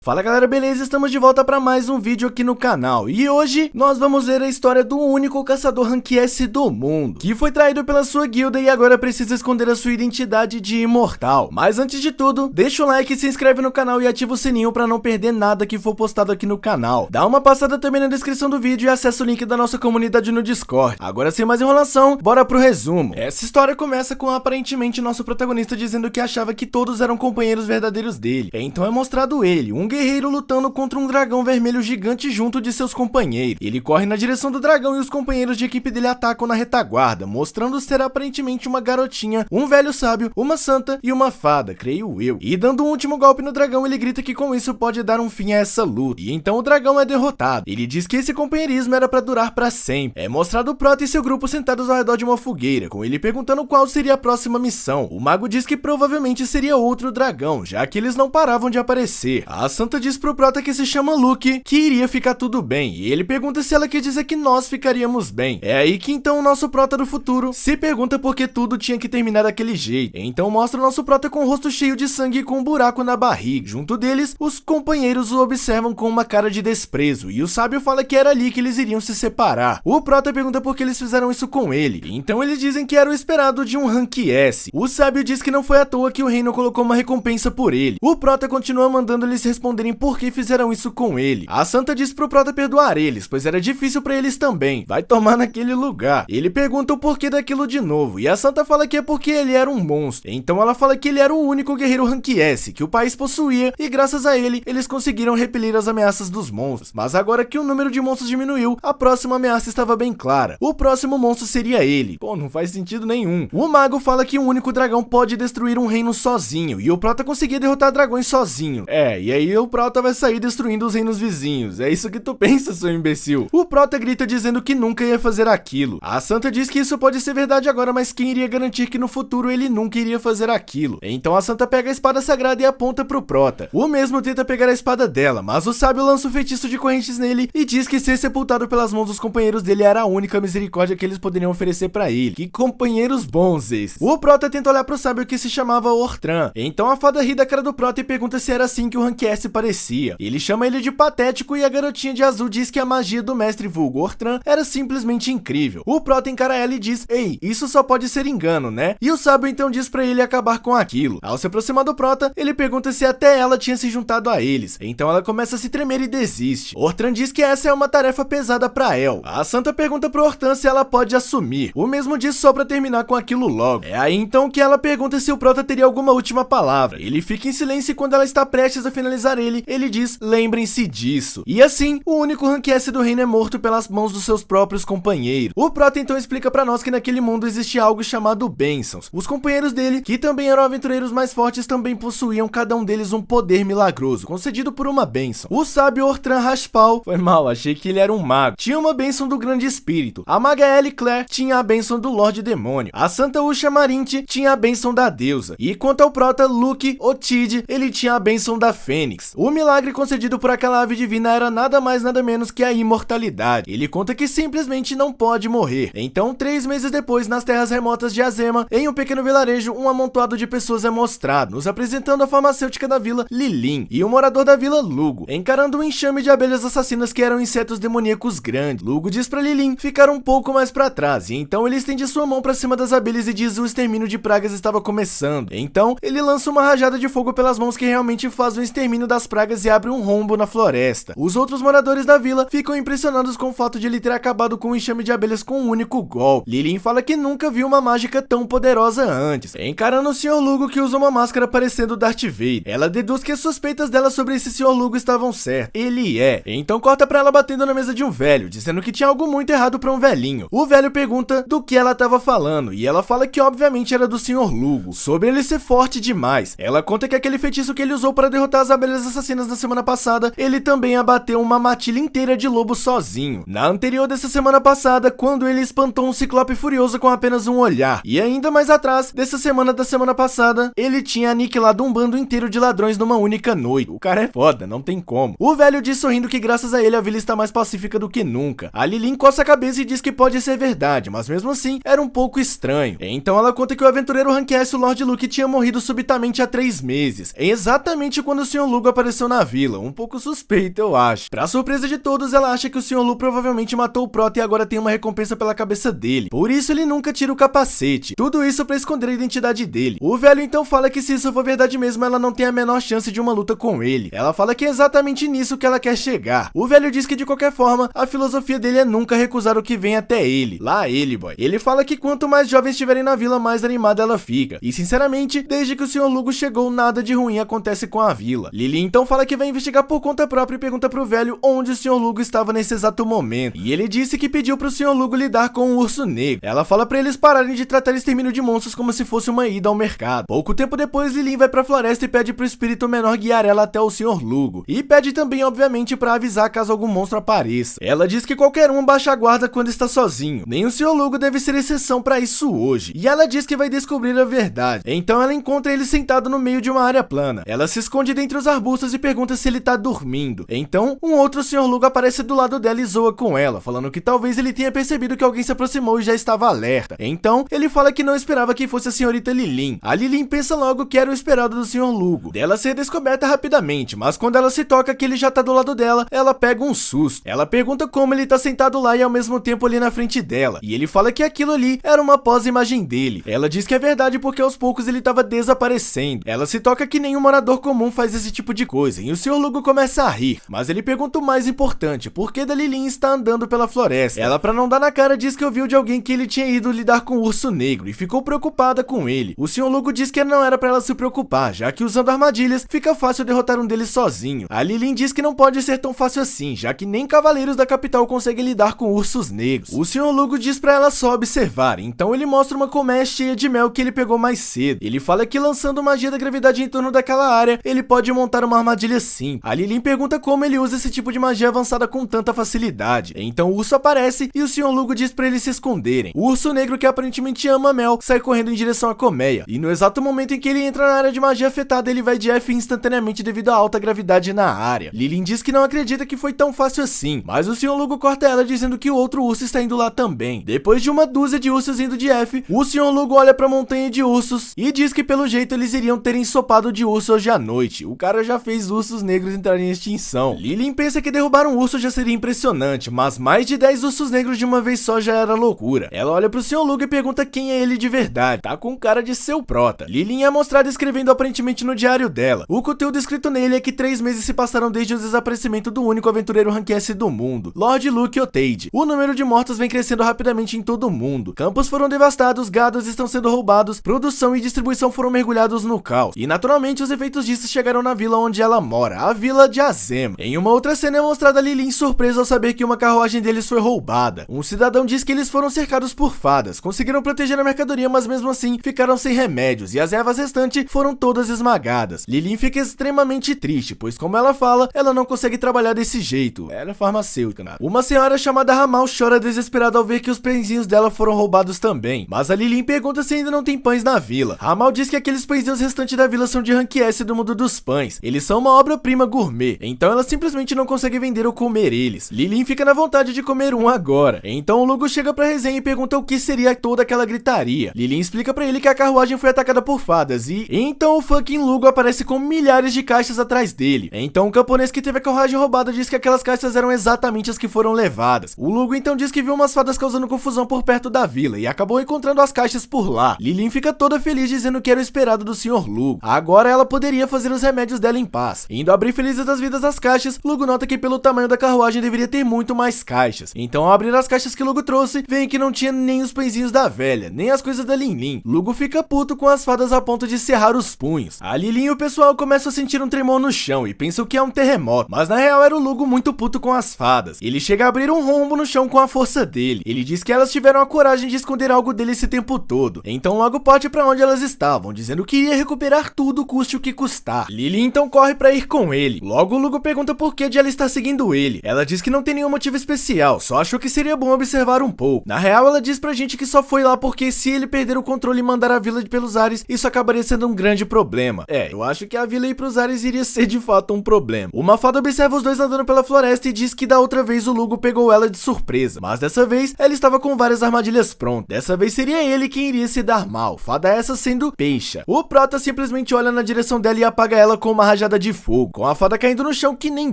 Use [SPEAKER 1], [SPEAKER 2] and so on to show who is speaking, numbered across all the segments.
[SPEAKER 1] Fala galera, beleza? Estamos de volta para mais um vídeo aqui no canal. E hoje nós vamos ver a história do único caçador Rank S do mundo, que foi traído pela sua guilda e agora precisa esconder a sua identidade de imortal. Mas antes de tudo, deixa o like, se inscreve no canal e ativa o sininho para não perder nada que for postado aqui no canal. Dá uma passada também na descrição do vídeo e acessa o link da nossa comunidade no Discord. Agora sem mais enrolação, bora pro resumo. Essa história começa com aparentemente nosso protagonista dizendo que achava que todos eram companheiros verdadeiros dele. Então é mostrado ele, um guerreiro lutando contra um dragão vermelho gigante junto de seus companheiros. Ele corre na direção do dragão e os companheiros de equipe dele atacam na retaguarda, mostrando ser aparentemente uma garotinha, um velho sábio, uma santa e uma fada, creio eu. E dando um último golpe no dragão, ele grita que com isso pode dar um fim a essa luta. E então o dragão é derrotado. Ele diz que esse companheirismo era pra durar pra sempre. É mostrado o Prota e seu grupo sentados ao redor de uma fogueira, com ele perguntando qual seria a próxima missão. O mago diz que provavelmente seria outro dragão, já que eles não paravam de aparecer. A santa diz pro Prota que se chama Luke, que iria ficar tudo bem, e ele pergunta se ela quer dizer que nós ficaríamos bem. É aí que então o nosso Prota do futuro se pergunta por que tudo tinha que terminar daquele jeito. Então mostra o nosso Prota com o rosto cheio de sangue e com um buraco na barriga. Junto deles, os companheiros o observam com uma cara de desprezo, e o sábio fala que era ali que eles iriam se separar. O Prota pergunta por que eles fizeram isso com ele, então eles dizem que era o esperado de um Rank S. O sábio diz que não foi à toa que o reino colocou uma recompensa por ele. O Prota continua mandando eles responderem por que fizeram isso com ele. A santa diz pro Prota perdoar eles, pois era difícil pra eles também. Vai tomar naquele lugar. Ele pergunta o porquê daquilo de novo, e a santa fala que é porque ele era um monstro. Então ela fala que ele era o único guerreiro Rank S que o país possuía, e graças a ele, eles conseguiram repelir as ameaças dos monstros. Mas agora que o número de monstros diminuiu, a próxima ameaça estava bem clara. O próximo monstro seria ele. Pô, não faz sentido nenhum. O mago fala que um único dragão pode destruir um reino sozinho, e o Prota conseguia derrotar dragões sozinho. E aí o Prota vai sair destruindo os reinos vizinhos. É isso que tu pensa, seu imbecil. O Prota grita dizendo que nunca ia fazer aquilo. A santa diz que isso pode ser verdade agora, mas quem iria garantir que no futuro ele nunca iria fazer aquilo? Então a santa pega a espada sagrada e aponta pro Prota. O mesmo tenta pegar a espada dela, mas o sábio lança o feitiço de correntes nele e diz que ser sepultado pelas mãos dos companheiros dele era a única misericórdia que eles poderiam oferecer pra ele. Que companheiros bons esses. O Prota tenta olhar pro sábio que se chamava Ortran. Então a fada ri da cara do Prota e pergunta se era assim que o Rank S parecia. Ele chama ele de patético e a garotinha de azul diz que a magia do mestre vulgo Ortran era simplesmente incrível. O Prota encara ela e diz: ei, isso só pode ser engano, né? E o sábio então diz pra ele acabar com aquilo. Ao se aproximar do Prota, ele pergunta se até ela tinha se juntado a eles. Então ela começa a se tremer e desiste. Ortran diz que essa é uma tarefa pesada pra El. A santa pergunta pro Ortran se ela pode assumir. O mesmo diz só pra terminar com aquilo logo. É aí então que ela pergunta se o Prota teria alguma última palavra. Ele fica em silêncio e quando ela está prestes a finalizar ele diz: lembrem-se disso. E assim, o único Rank S do reino é morto pelas mãos dos seus próprios companheiros. O Prota então explica pra nós que naquele mundo existia algo chamado bênçãos. Os companheiros dele, que também eram aventureiros mais fortes, também possuíam cada um deles um poder milagroso, concedido por uma bênção. O sábio Ortran Raspal, foi mal, achei que ele era um mago, tinha uma bênção do grande espírito. A maga Ellie Claire tinha a bênção do Lorde Demônio. A santa Usha Marinte tinha a bênção da deusa. E quanto ao Prota Luke Otid, ele tinha a bênção da Fênix. O milagre concedido por aquela ave divina era nada mais nada menos que a imortalidade. Ele conta que simplesmente não pode morrer. Então 3 meses depois, nas terras remotas de Azema, em um pequeno vilarejo, um amontoado de pessoas é mostrado, nos apresentando a farmacêutica da vila, Lilin, e o morador da vila, Lugo, encarando um enxame de abelhas assassinas que eram insetos demoníacos grandes. Lugo diz pra Lilin ficar um pouco mais pra trás, e então ele estende sua mão pra cima das abelhas e diz: o extermínio de pragas estava começando. Então ele lança uma rajada de fogo pelas mãos que realmente faz o extermínio das pragas e abre um rombo na floresta. Os outros moradores da vila ficam impressionados com o fato de ele ter acabado com um enxame de abelhas com um único golpe. Lilin fala que nunca viu uma mágica tão poderosa antes, encarando o Sr. Lugo, que usa uma máscara parecendo Darth Vader. Ela deduz que as suspeitas dela sobre esse Sr. Lugo estavam certas. Ele é. Então corta pra ela batendo na mesa de um velho, dizendo que tinha algo muito errado pra um velhinho. O velho pergunta do que ela tava falando, e ela fala que obviamente era do Sr. Lugo, sobre ele ser forte demais. Ela conta que aquele feitiço que ele usou para derrotar as abelhas assassinas na semana passada, ele também abateu uma matilha inteira de lobo sozinho. Na anterior dessa semana passada, quando ele espantou um ciclope furioso com apenas um olhar. E ainda mais atrás, dessa semana da semana passada, ele tinha aniquilado um bando inteiro de ladrões numa única noite. O cara é foda, não tem como. O velho diz sorrindo que graças a ele a vila está mais pacífica do que nunca. A Lilin coça a cabeça e diz que pode ser verdade, mas mesmo assim, era um pouco estranho. Então ela conta que o aventureiro Rank S, o Lord Luke, tinha morrido subitamente há 3 meses. É exatamente quando o Sr. Lugo apareceu na vila, um pouco suspeito, eu acho. Pra surpresa de todos, ela acha que o Sr. Lu provavelmente matou o Prota e agora tem uma recompensa pela cabeça dele. Por isso ele nunca tira o capacete. Tudo isso pra esconder a identidade dele. O velho então fala que se isso for verdade mesmo, ela não tem a menor chance de uma luta com ele. Ela fala que é exatamente nisso que ela quer chegar. O velho diz que de qualquer forma, a filosofia dele é nunca recusar o que vem até ele. Lá ele, boy. Ele fala que quanto mais jovens estiverem na vila, mais animada ela fica. E sinceramente, desde que o Sr. Lugo chegou, nada de ruim acontece com a vila. Lily então fala que vai investigar por conta própria e pergunta pro velho onde o Sr. Lugo estava nesse exato momento. E ele disse que pediu pro Sr. Lugo lidar com o urso negro. Ela fala pra eles pararem de tratar o extermínio de monstros como se fosse uma ida ao mercado. Pouco tempo depois, Lily vai pra floresta e pede pro espírito menor guiar ela até o Sr. Lugo. E pede também, obviamente, pra avisar caso algum monstro apareça. Ela diz que qualquer um baixa a guarda quando está sozinho. Nem o Sr. Lugo deve ser exceção pra isso hoje. E ela diz que vai descobrir a verdade. Então ela encontra ele sentado no meio de uma área plana. Ela se esconde dentre os arbustos e pergunta se ele tá dormindo. Então, um outro Sr. Lugo aparece do lado dela e zoa com ela, falando que talvez ele tenha percebido que alguém se aproximou e já estava alerta. Então, ele fala que não esperava que fosse a senhorita Lilin. A Lilin pensa logo que era o esperado do Sr. Lugo, dela ser descoberta rapidamente, mas quando ela se toca que ele já tá do lado dela, ela pega um susto. Ela pergunta como ele tá sentado lá e ao mesmo tempo ali na frente dela, e ele fala que aquilo ali era uma pós-imagem dele. Ela diz que é verdade porque aos poucos ele tava desaparecendo. Ela se toca que nenhum morador comum faz esse tipo de coisa, e o Sr. Lugo começa a rir, mas ele pergunta o mais importante, por que da Lilin está andando pela floresta. Ela, pra não dar na cara, diz que ouviu de alguém que ele tinha ido lidar com o urso negro e ficou preocupada com ele. O Sr. Lugo diz que não era pra ela se preocupar, já que usando armadilhas fica fácil derrotar um deles sozinho. A Lilin diz que não pode ser tão fácil assim, já que nem cavaleiros da capital conseguem lidar com ursos negros. O Sr. Lugo diz pra ela só observar, então ele mostra uma colmeia cheia de mel que ele pegou mais cedo. Ele fala que lançando magia da gravidade em torno daquela área, ele pode montar uma armadilha sim. A Lilin pergunta como ele usa esse tipo de magia avançada com tanta facilidade. Então o urso aparece e o Sr. Lugo diz pra eles se esconderem. O urso negro, que aparentemente ama mel, sai correndo em direção à colmeia, e no exato momento em que ele entra na área de magia afetada, ele vai de F instantaneamente devido à alta gravidade na área. Lilin diz que não acredita que foi tão fácil assim, mas o Sr. Lugo corta ela dizendo que o outro urso está indo lá também. Depois de uma dúzia de ursos indo de F, o Sr. Lugo olha pra montanha de ursos e diz que pelo jeito eles iriam ter ensopado de urso hoje à noite. O cara já fez ursos negros entrarem em extinção. Lilin pensa que derrubar um urso já seria impressionante, mas mais de 10 ursos negros de uma vez só já era loucura. Ela olha pro Sr. Lugo e pergunta quem é ele de verdade. Tá com cara de ser o Prota. Lilin é mostrada escrevendo aparentemente no diário dela. O conteúdo escrito nele é que 3 meses se passaram desde o desaparecimento do único aventureiro rank S do mundo, Lord Luke Otaide. O número de mortos vem crescendo rapidamente em todo o mundo. Campos foram devastados, gados estão sendo roubados, produção e distribuição foram mergulhados no caos. E naturalmente os efeitos disso chegaram na vila onde ela mora, a vila de Azema. Em uma outra cena é mostrada Lilin surpresa ao saber que uma carruagem deles foi roubada. Um cidadão diz que eles foram cercados por fadas, conseguiram proteger a mercadoria, mas mesmo assim ficaram sem remédios e as ervas restantes foram todas esmagadas. Lilin fica extremamente triste, pois como ela fala, ela não consegue trabalhar desse jeito. Ela é farmacêutica, nada. Uma senhora chamada Ramal chora desesperada ao ver que os pãezinhos dela foram roubados também, mas a Lilin pergunta se ainda não tem pães na vila. Ramal diz que aqueles pãezinhos restantes da vila são de rank S do mundo dos pães. Eles são uma obra-prima gourmet, então ela simplesmente não consegue vender ou comer eles. Lilin fica na vontade de comer um agora. Então o Lugo chega pra resenha e pergunta o que seria toda aquela gritaria. Lilin explica pra ele que a carruagem foi atacada por fadas e então o fucking Lugo aparece com milhares de caixas atrás dele. Então o camponês que teve a carruagem roubada diz que aquelas caixas eram exatamente as que foram levadas. O Lugo então diz que viu umas fadas causando confusão por perto da vila e acabou encontrando as caixas por lá. Lilin fica toda feliz dizendo que era o esperado do Sr. Lugo. Agora ela poderia fazer os remédios dela em paz. Indo abrir felizes das vidas as caixas, Lugo nota que pelo tamanho da carruagem deveria ter muito mais caixas. Então ao abrir as caixas que Lugo trouxe, vem que não tinha nem os pãezinhos da velha, nem as coisas da Lilin. Lugo fica puto com as fadas a ponto de cerrar os punhos. A Lilin e o pessoal começam a sentir um tremor no chão e pensam que é um terremoto, mas na real era o Lugo muito puto com as fadas. Ele chega a abrir um rombo no chão com a força dele. Ele diz que elas tiveram a coragem de esconder algo dele esse tempo todo. Então logo parte pra onde elas estavam, dizendo que iria recuperar tudo, custe o que custar. Lilin então corre pra ir com ele. Logo o Lugo pergunta por que de ela estar seguindo ele. Ela diz que não tem nenhum motivo especial, só achou que seria bom observar um pouco. Na real ela diz pra gente que só foi lá porque se ele perder o controle e mandar a vila pelos ares, isso acabaria sendo um grande problema. Eu acho que a vila ir pros ares iria ser de fato um problema. Uma fada observa os dois andando pela floresta e diz que da outra vez o Lugo pegou ela de surpresa, mas dessa vez ela estava com várias armadilhas prontas. Dessa vez seria ele quem iria se dar mal, fada essa sendo Peixa. O Prota simplesmente olha na direção dela e apaga ela com uma rajada de fogo, com a fada caindo no chão que nem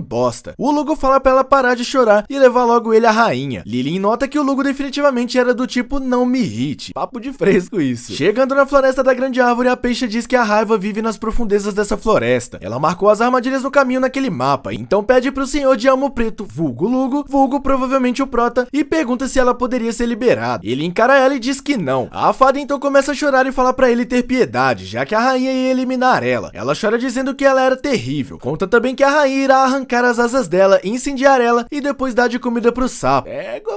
[SPEAKER 1] bosta. O Lugo fala pra ela parar de chorar e levar logo ele à rainha. Lilin nota que o Lugo definitivamente era do tipo não me irrite. Papo de fresco isso. Chegando na floresta da grande árvore, a peixe diz que a raiva vive nas profundezas dessa floresta. Ela marcou as armadilhas no caminho naquele mapa, então pede pro senhor de elmo preto, vulgo Lugo, vulgo provavelmente o Prota, e pergunta se ela poderia ser liberada. Ele encara ela e diz que não. A fada então começa a chorar e fala pra ele ter piedade, já que a rainha ia eliminar ela. Ela chora dizendo que ela era terrível. Conta também que a rainha irá arrancar as asas dela, incendiar ela e depois dar de comida pro sapo.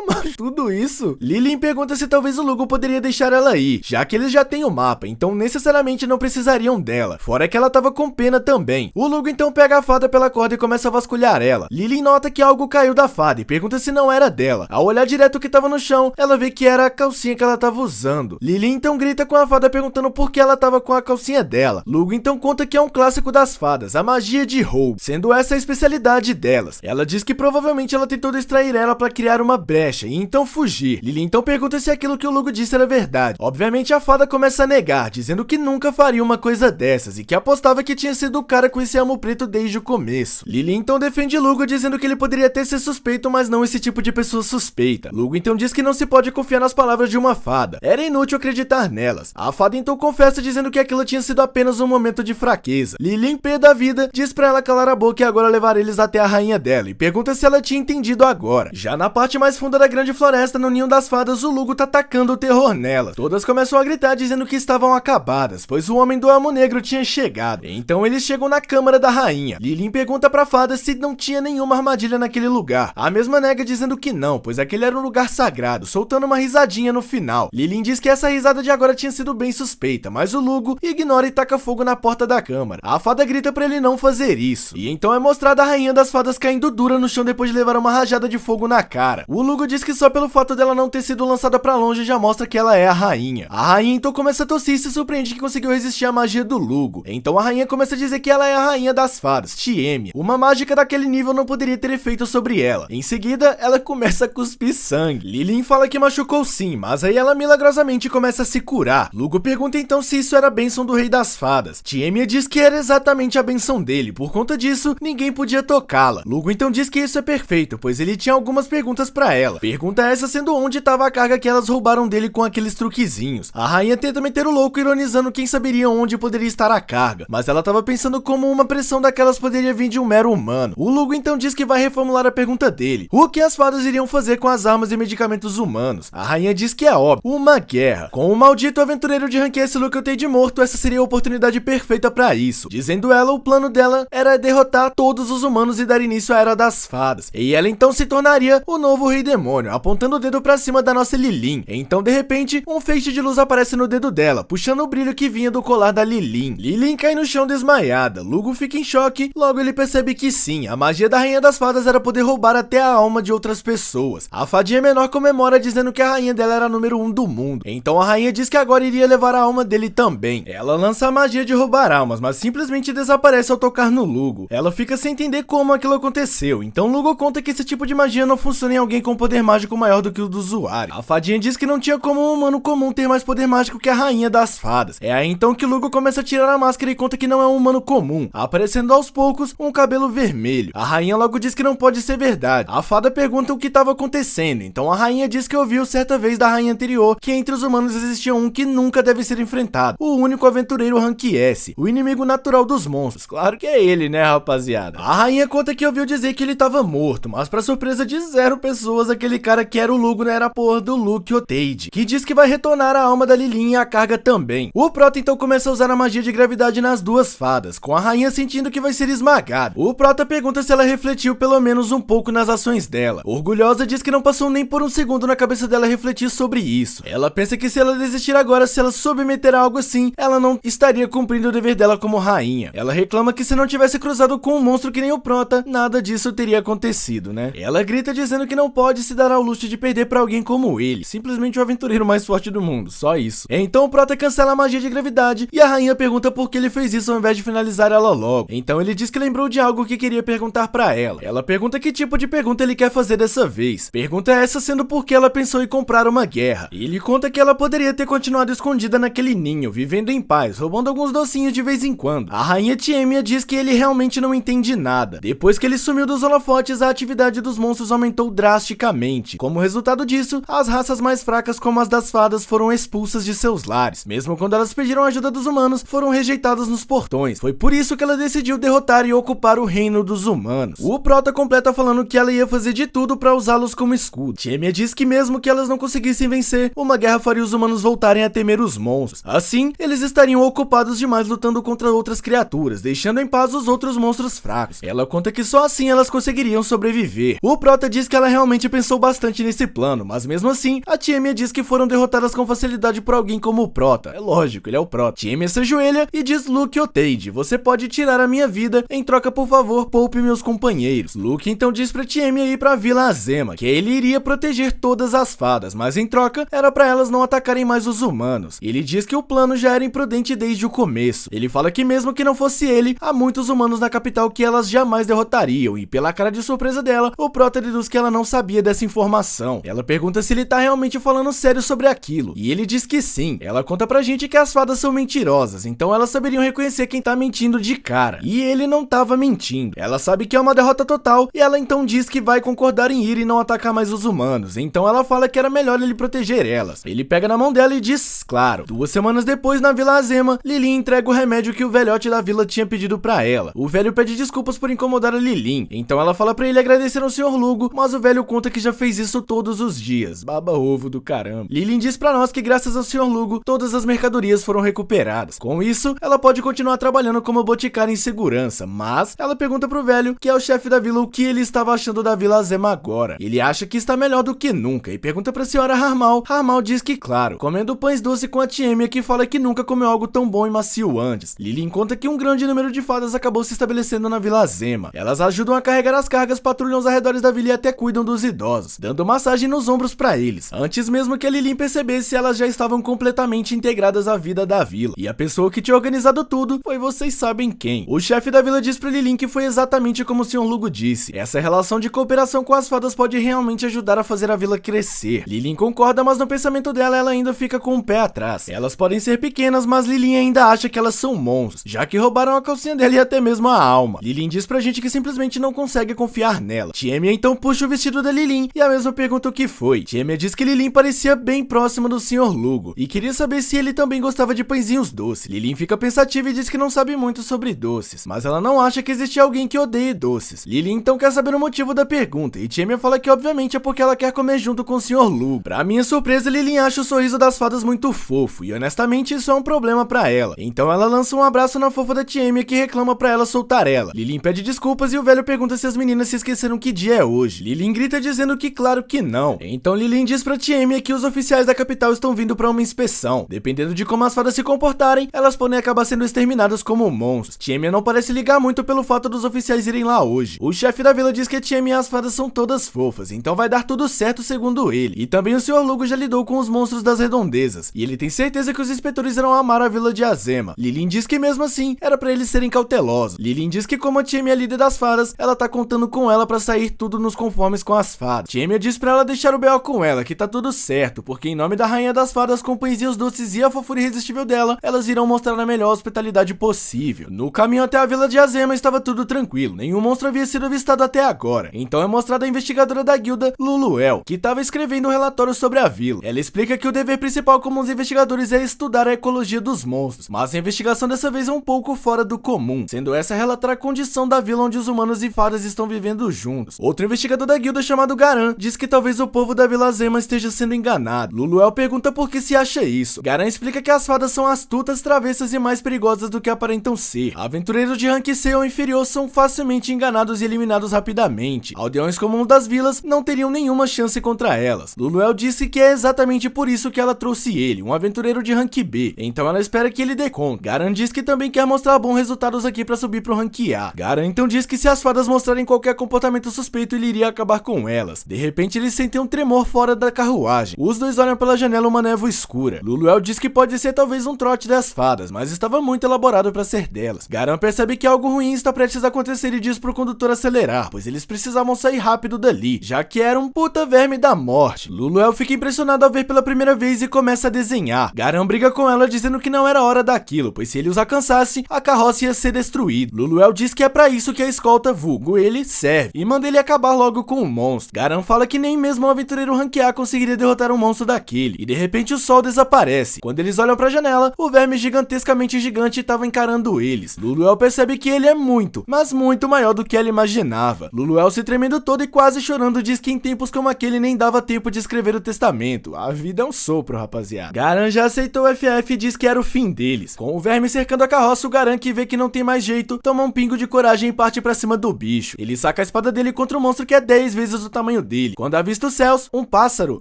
[SPEAKER 1] Mas tudo isso? Lilin pergunta se talvez o Lugo poderia deixar ela ir, já que eles já têm o mapa, então necessariamente não precisariam dela. Fora que ela tava com pena também. O Lugo então pega a fada pela corda e começa a vasculhar ela. Lilin nota que algo caiu da fada e pergunta se não era dela. Ao olhar direto o que tava no chão, ela vê que era a calcinha que ela tava usando. Lilin então grita com a fada perguntando por que ela tava com a calcinha dela. Lugo então conta que é um clássico das fadas, a magia de roubo, sendo essa a especialidade delas. Ela diz que provavelmente ela tentou distrair ela pra criar uma brecha e então fugir. Lilin então pergunta se aquilo que o Lugo disse era verdade. Obviamente a fada começa a negar, dizendo que nunca faria uma coisa dessas e que apostava que tinha sido o cara com esse elmo preto desde o começo. Lilin então defende Lugo dizendo que ele poderia até ser suspeito, mas não esse tipo de pessoa suspeita. Lugo então diz que não se pode confiar nas palavras de uma fada. Era inútil acreditar nelas. A fada então confessa dizendo que aquilo tinha sido apenas um momento de fraqueza. Lilin, pé da vida, diz pra ela calar a boca e agora levar eles até a rainha dela e pergunta se ela tinha entendido agora. Já na parte mais funda da grande floresta, no ninho das fadas, o Lugo tá atacando o terror nelas. Todas começam a gritar dizendo que estavam acabadas, pois o homem do elmo negro tinha chegado. Então eles chegam na câmara da rainha. Lilin pergunta pra fada se não tinha nenhuma armadilha naquele lugar. A mesma nega dizendo que não, pois aquele era um lugar sagrado, soltando uma risadinha no final. Lilin diz que essa risada de agora tinha sido bem suspeita, mas o Lugo ignora e taca fogo na porta da câmara. A fada grita pra ele não fazer isso. E então é mostrada a rainha das fadas caindo dura no chão depois de levar uma rajada de fogo na cara. O Lugo diz que só pelo fato dela não ter sido lançada pra longe já mostra que ela é a rainha. A rainha então começa a tossir e se surpreende que conseguiu resistir à magia do Lugo. Então a rainha começa a dizer que ela é a rainha das fadas, Tiemia. Uma mágica daquele nível não poderia ter efeito sobre ela. Em seguida, ela começa a cuspir sangue. Lilin fala que machucou sim, mas aí ela milagrosamente começa a se curar. Lugo pergunta então se isso era a bênção do rei das fadas. Tiemia diz que era exatamente a bênção dele, por conta disso, ninguém podia tocá-la. Lugo então diz que isso é perfeito, pois ele tinha algumas perguntas pra ela. Pergunta essa sendo onde estava a carga que elas roubaram dele com aqueles truquezinhos. A rainha tenta meter o louco ironizando quem saberia onde poderia estar a carga, mas ela tava pensando como uma pressão daquelas poderia vir de um mero humano. O Lugo então diz que vai reformular a pergunta dele. O que as fadas iriam fazer com as armas e medicamentos humanos? A rainha diz que é óbvio, uma guerra. Com o maldito aventureiro de rank S Luke de morto, essa seria a oportunidade perfeita pra isso. Dizendo ela, o plano dela era derrotar todos os humanos e dar início à Era das Fadas. E ela então se tornaria o novo Rei Demônio, apontando o dedo pra cima da nossa Lilin. Então, de repente, um feixe de luz aparece no dedo dela, puxando o brilho que vinha do colar da Lilin. Lilin cai no chão desmaiada. Lugo fica em choque, logo ele percebe que sim, a magia da Rainha das Fadas era poder roubar até a alma de outras pessoas. A fadinha menor comemora dizendo que a rainha dela era a número 1 do mundo. Então a rainha diz que agora iria levar a alma dele também. Ela lança a magia de roubar almas, mas simplesmente desaparece ao tocar no Lugo. Ela fica sem entender como aquilo aconteceu, então Lugo conta que esse tipo de magia não funciona em alguém com poder mágico maior do que o do usuário. A fadinha diz que não tinha como um humano comum ter mais poder mágico que a Rainha das Fadas. É aí então que Lugo começa a tirar a máscara e conta que não é um humano comum, aparecendo aos poucos um cabelo vermelho. A rainha logo diz que não pode ser verdade. A fada pergunta o que estava acontecendo, então a rainha diz que ouviu certa vez da rainha anterior que entre os humanos existia um que nunca deve ser enfrentado, o único aventureiro Rank S, o inimigo natural dos monstros. Claro que é ele, né, rapaziada? A rainha conta que ouviu dizer que ele estava morto, mas pra surpresa de 0 pessoas, aquele cara que era o Lugo não era a porra do Luke Oteide, que diz que vai retornar a alma da Lilin e a carga também. O Prota então começa a usar a magia de gravidade nas duas fadas, com a rainha sentindo que vai ser esmagada. O Prota pergunta se ela refletiu pelo menos um pouco nas ações dela. Orgulhosa diz que não passou nem por um segundo na cabeça dela refletir sobre isso. Ela pensa que se ela desistir agora, se ela submeter a algo assim, ela não estaria cumprindo o dever dela como rainha. Ela reclama que se não tivesse cruzado com um monstro que nem o Prota, nada disso teria acontecido, né? Ela grita dizendo que não pode se dar ao luxo de perder pra alguém como ele, simplesmente o aventureiro mais forte do mundo, só isso. Então o Prota cancela a magia de gravidade e a rainha pergunta por que ele fez isso ao invés de finalizar ela logo. Então ele diz que lembrou de algo que queria perguntar pra ela. Ela pergunta que tipo de pergunta ele quer fazer dessa vez. Pergunta essa sendo porque ela pensou em comprar uma guerra. Ele conta que ela poderia ter continuado escondida naquele ninho, vivendo em paz, roubando alguns docinhos de vez em quando. A rainha Tiemia Tiemia diz que ele realmente não entende nada. Depois que ele sumiu dos holofotes, a atividade dos monstros aumentou drasticamente. Como resultado disso, as raças mais fracas como as das fadas foram expulsas de seus lares. Mesmo quando elas pediram ajuda dos humanos, foram rejeitadas nos portões. Foi por isso que ela decidiu derrotar e ocupar o reino dos humanos. O prota completa falando que ela ia fazer de tudo para usá-los como escudo. Tiemia diz que mesmo que elas não conseguissem vencer, uma guerra faria os humanos voltarem a temer os monstros. Assim, eles estariam ocupados demais lutando contra outras criaturas, deixando em paz os outros monstros fracos. Ela conta que só assim elas conseguiriam sobreviver. O prota diz que ela realmente pensou bastante nesse plano, mas mesmo assim, a Tiemia diz que foram derrotadas com facilidade por alguém como o prota. É lógico, ele é o prota. Tiemia se ajoelha e diz: Luke Oteide, você pode tirar a minha vida, em troca por favor poupe meus companheiros. Luke então diz pra Tiemia ir pra Vila Azema, que ele iria proteger todas as fadas, mas em troca era pra elas não atacarem mais os humanos. Ele diz que o plano já era imprudente desde o começo. Ele fala que mesmo que não fosse ele, há muitos humanos na capital que elas jamais derrotariam, e pela cara de surpresa dela, o prota deduz que ela não sabia dessa informação. Ela pergunta se ele tá realmente falando sério sobre aquilo, e ele diz que sim. Ela conta pra gente que as fadas são mentirosas, então elas saberiam reconhecer quem tá mentindo de cara, e ele não tava mentindo. Ela sabe que é uma derrota total, e ela então diz que vai concordar em ir e não atacar mais os humanos, então ela fala que era melhor ele proteger elas. Ele pega na mão dela e diz, claro. 2 semanas depois, na Vila Azema, Lilin entrega o remédio que o velhote da vila tinha pedido pra ela. O velho pede desculpas por incomodar a Lilin, então ela fala pra ele agradecer ao Sr. Lugo, mas o velho conta que já fez isso todos os dias. Baba ovo do caramba. Lilin diz pra nós que graças ao Sr. Lugo, todas as mercadorias foram recuperadas. Com isso, ela pode continuar trabalhando como boticária em segurança, mas ela pergunta pro velho, que é o chefe da vila, o que ele estava achando da Vila Azema agora. Ele acha que está melhor do que nunca e pergunta pra senhora Harmal. Harmal diz que claro, comendo pães doces com a Tiemia, que fala que nunca comeu algo tão bom e macio antes. Lilin conta que um grande número de fadas acabou se estabelecendo na Vila Azema. Elas ajudam a carregar as cargas, patrulham os arredores da vila e até cuidam dos idosos, dando massagem nos ombros pra eles. Antes mesmo que a Lilin percebesse, elas já estavam completamente integradas à vida da vila. E a pessoa que tinha organizado tudo foi vocês sabem quem. O chefe da vila diz pra Lilin que foi exatamente como o Sr. Lugo disse. Essa relação de cooperação com as fadas pode realmente ajudar a fazer a vila crescer. Lilin concorda, mas no pensamento dela ela ainda fica com o pé atrás. Elas podem ser pequenas, mas Lilin ainda acha que elas são monstros, já que roubaram a calcinha dela e até mesmo a alma. Lilin diz pra gente que simplesmente não consegue confiar nela. Tiemia então puxa o vestido da Lilin e a mesma pergunta o que foi. Tiemia diz que Lilin parecia bem próxima do Sr. Lugo e queria saber se ele também gostava de pãezinhos doces. Lilin fica pensativa e diz que não sabe muito sobre doces, mas ela não acha que existe alguém que odeie doces. Lilin então quer saber o motivo da pergunta e Tiemia fala que obviamente é porque ela quer comer junto com o Sr. Lugo. Pra minha surpresa, Lilin acha o sorriso das fadas muito fofo e honestamente isso é um problema pra ela. Então ela lança um abraço na fofa da Tiemia, que reclama pra ela soltar ela. Lilin pede desculpas e o velho pergunta se as meninas se esqueceram que dia é hoje. Lilin grita dizendo que claro que não. Então Lilin diz pra Tiemia que os oficiais da capital estão vindo pra uma inspeção. Dependendo de como as fadas se comportarem, elas podem acabar sendo exterminadas como monstros. Tiemia não parece ligar muito pelo fato dos oficiais irem lá hoje. O chefe da vila diz que a Tiemia e as fadas são todas fofas, então vai dar tudo certo segundo ele. E também o Sr. Lugo já lidou com os monstros das redondezas, e ele tem certeza que os inspetores irão amar a vila de Azema. Lilin diz que mesmo assim, era pra eles serem cautelosos. Lilin diz que como a Tiemia é líder das fadas, ela tá contando com ela pra sair tudo nos conformes com as fadas. Tiemia diz pra ela deixar o B.O. com ela, que tá tudo certo, porque em nome da rainha das fadas, com pãezinhos doces e a fofura irresistível dela, elas irão mostrar a melhor hospitalidade possível. No caminho até a vila de Azema estava tudo tranquilo, nenhum monstro havia sido avistado até agora. Então é mostrada a investigadora da guilda, Luluel, que estava escrevendo um relatório sobre a vila. Ela explica que o dever principal como os investigadores é estudar a ecologia dos monstros, mas a investigação dessa vez é um pouco fora do comum, sendo essa relatar a condição da vila onde os humanos e fadas estão vivendo juntos. Outro investigador da guilda chamado Garan diz que talvez o povo da Vila Azema esteja sendo enganado. Luluel pergunta por que se acha isso. Garan explica que as fadas são astutas, travessas e mais perigosas do que aparentam ser. Aventureiros de rank C ou inferior são facilmente enganados e eliminados rapidamente. Aldeões comuns das vilas não teriam nenhuma chance contra elas. Luluel disse que é exatamente por isso que ela trouxe ele, um aventureiro de rank B, então ela espera que ele dê conta. Garan diz que também quer mostrar bons resultados aqui pra subir pro rank A. Garan então diz que se as fadas mostrarem qualquer comportamento suspeito, ele iria acabar com elas. De repente eles sentem um tremor fora da carruagem. Os dois olham pela janela uma névoa escura. Luluel diz que pode ser talvez um trote das fadas, mas estava muito elaborado pra ser delas. Garan percebe que algo ruim está prestes a acontecer e diz pro condutor acelerar, pois eles precisavam sair rápido dali, já que era um puta verme da morte. Luluel fica impressionado ao ver pela primeira vez e começa a desenhar. Garan briga com ela dizendo que não era hora daquilo, pois se ele os alcançasse, a carroça carroça ia ser destruído. Luluel diz que é pra isso que a escolta, vulgo ele, serve, e manda ele acabar logo com o monstro. Garan fala que nem mesmo um aventureiro rank A conseguiria derrotar um monstro daquele, e de repente o sol desaparece. Quando eles olham pra janela, o verme gigantescamente gigante estava encarando eles. Luluel percebe que ele é muito, mas muito maior do que ela imaginava. Luluel se tremendo todo e quase chorando diz que em tempos como aquele nem dava tempo de escrever o testamento. A vida é um sopro, rapaziada. Garan já aceitou o FF e diz que era o fim deles. Com o verme cercando a carroça, o Garan, que vê que não tem mais jeito, toma um pingo de coragem e parte pra cima do bicho. Ele saca a espada dele contra o monstro que é 10 vezes o tamanho dele. Quando avista os céus, um pássaro?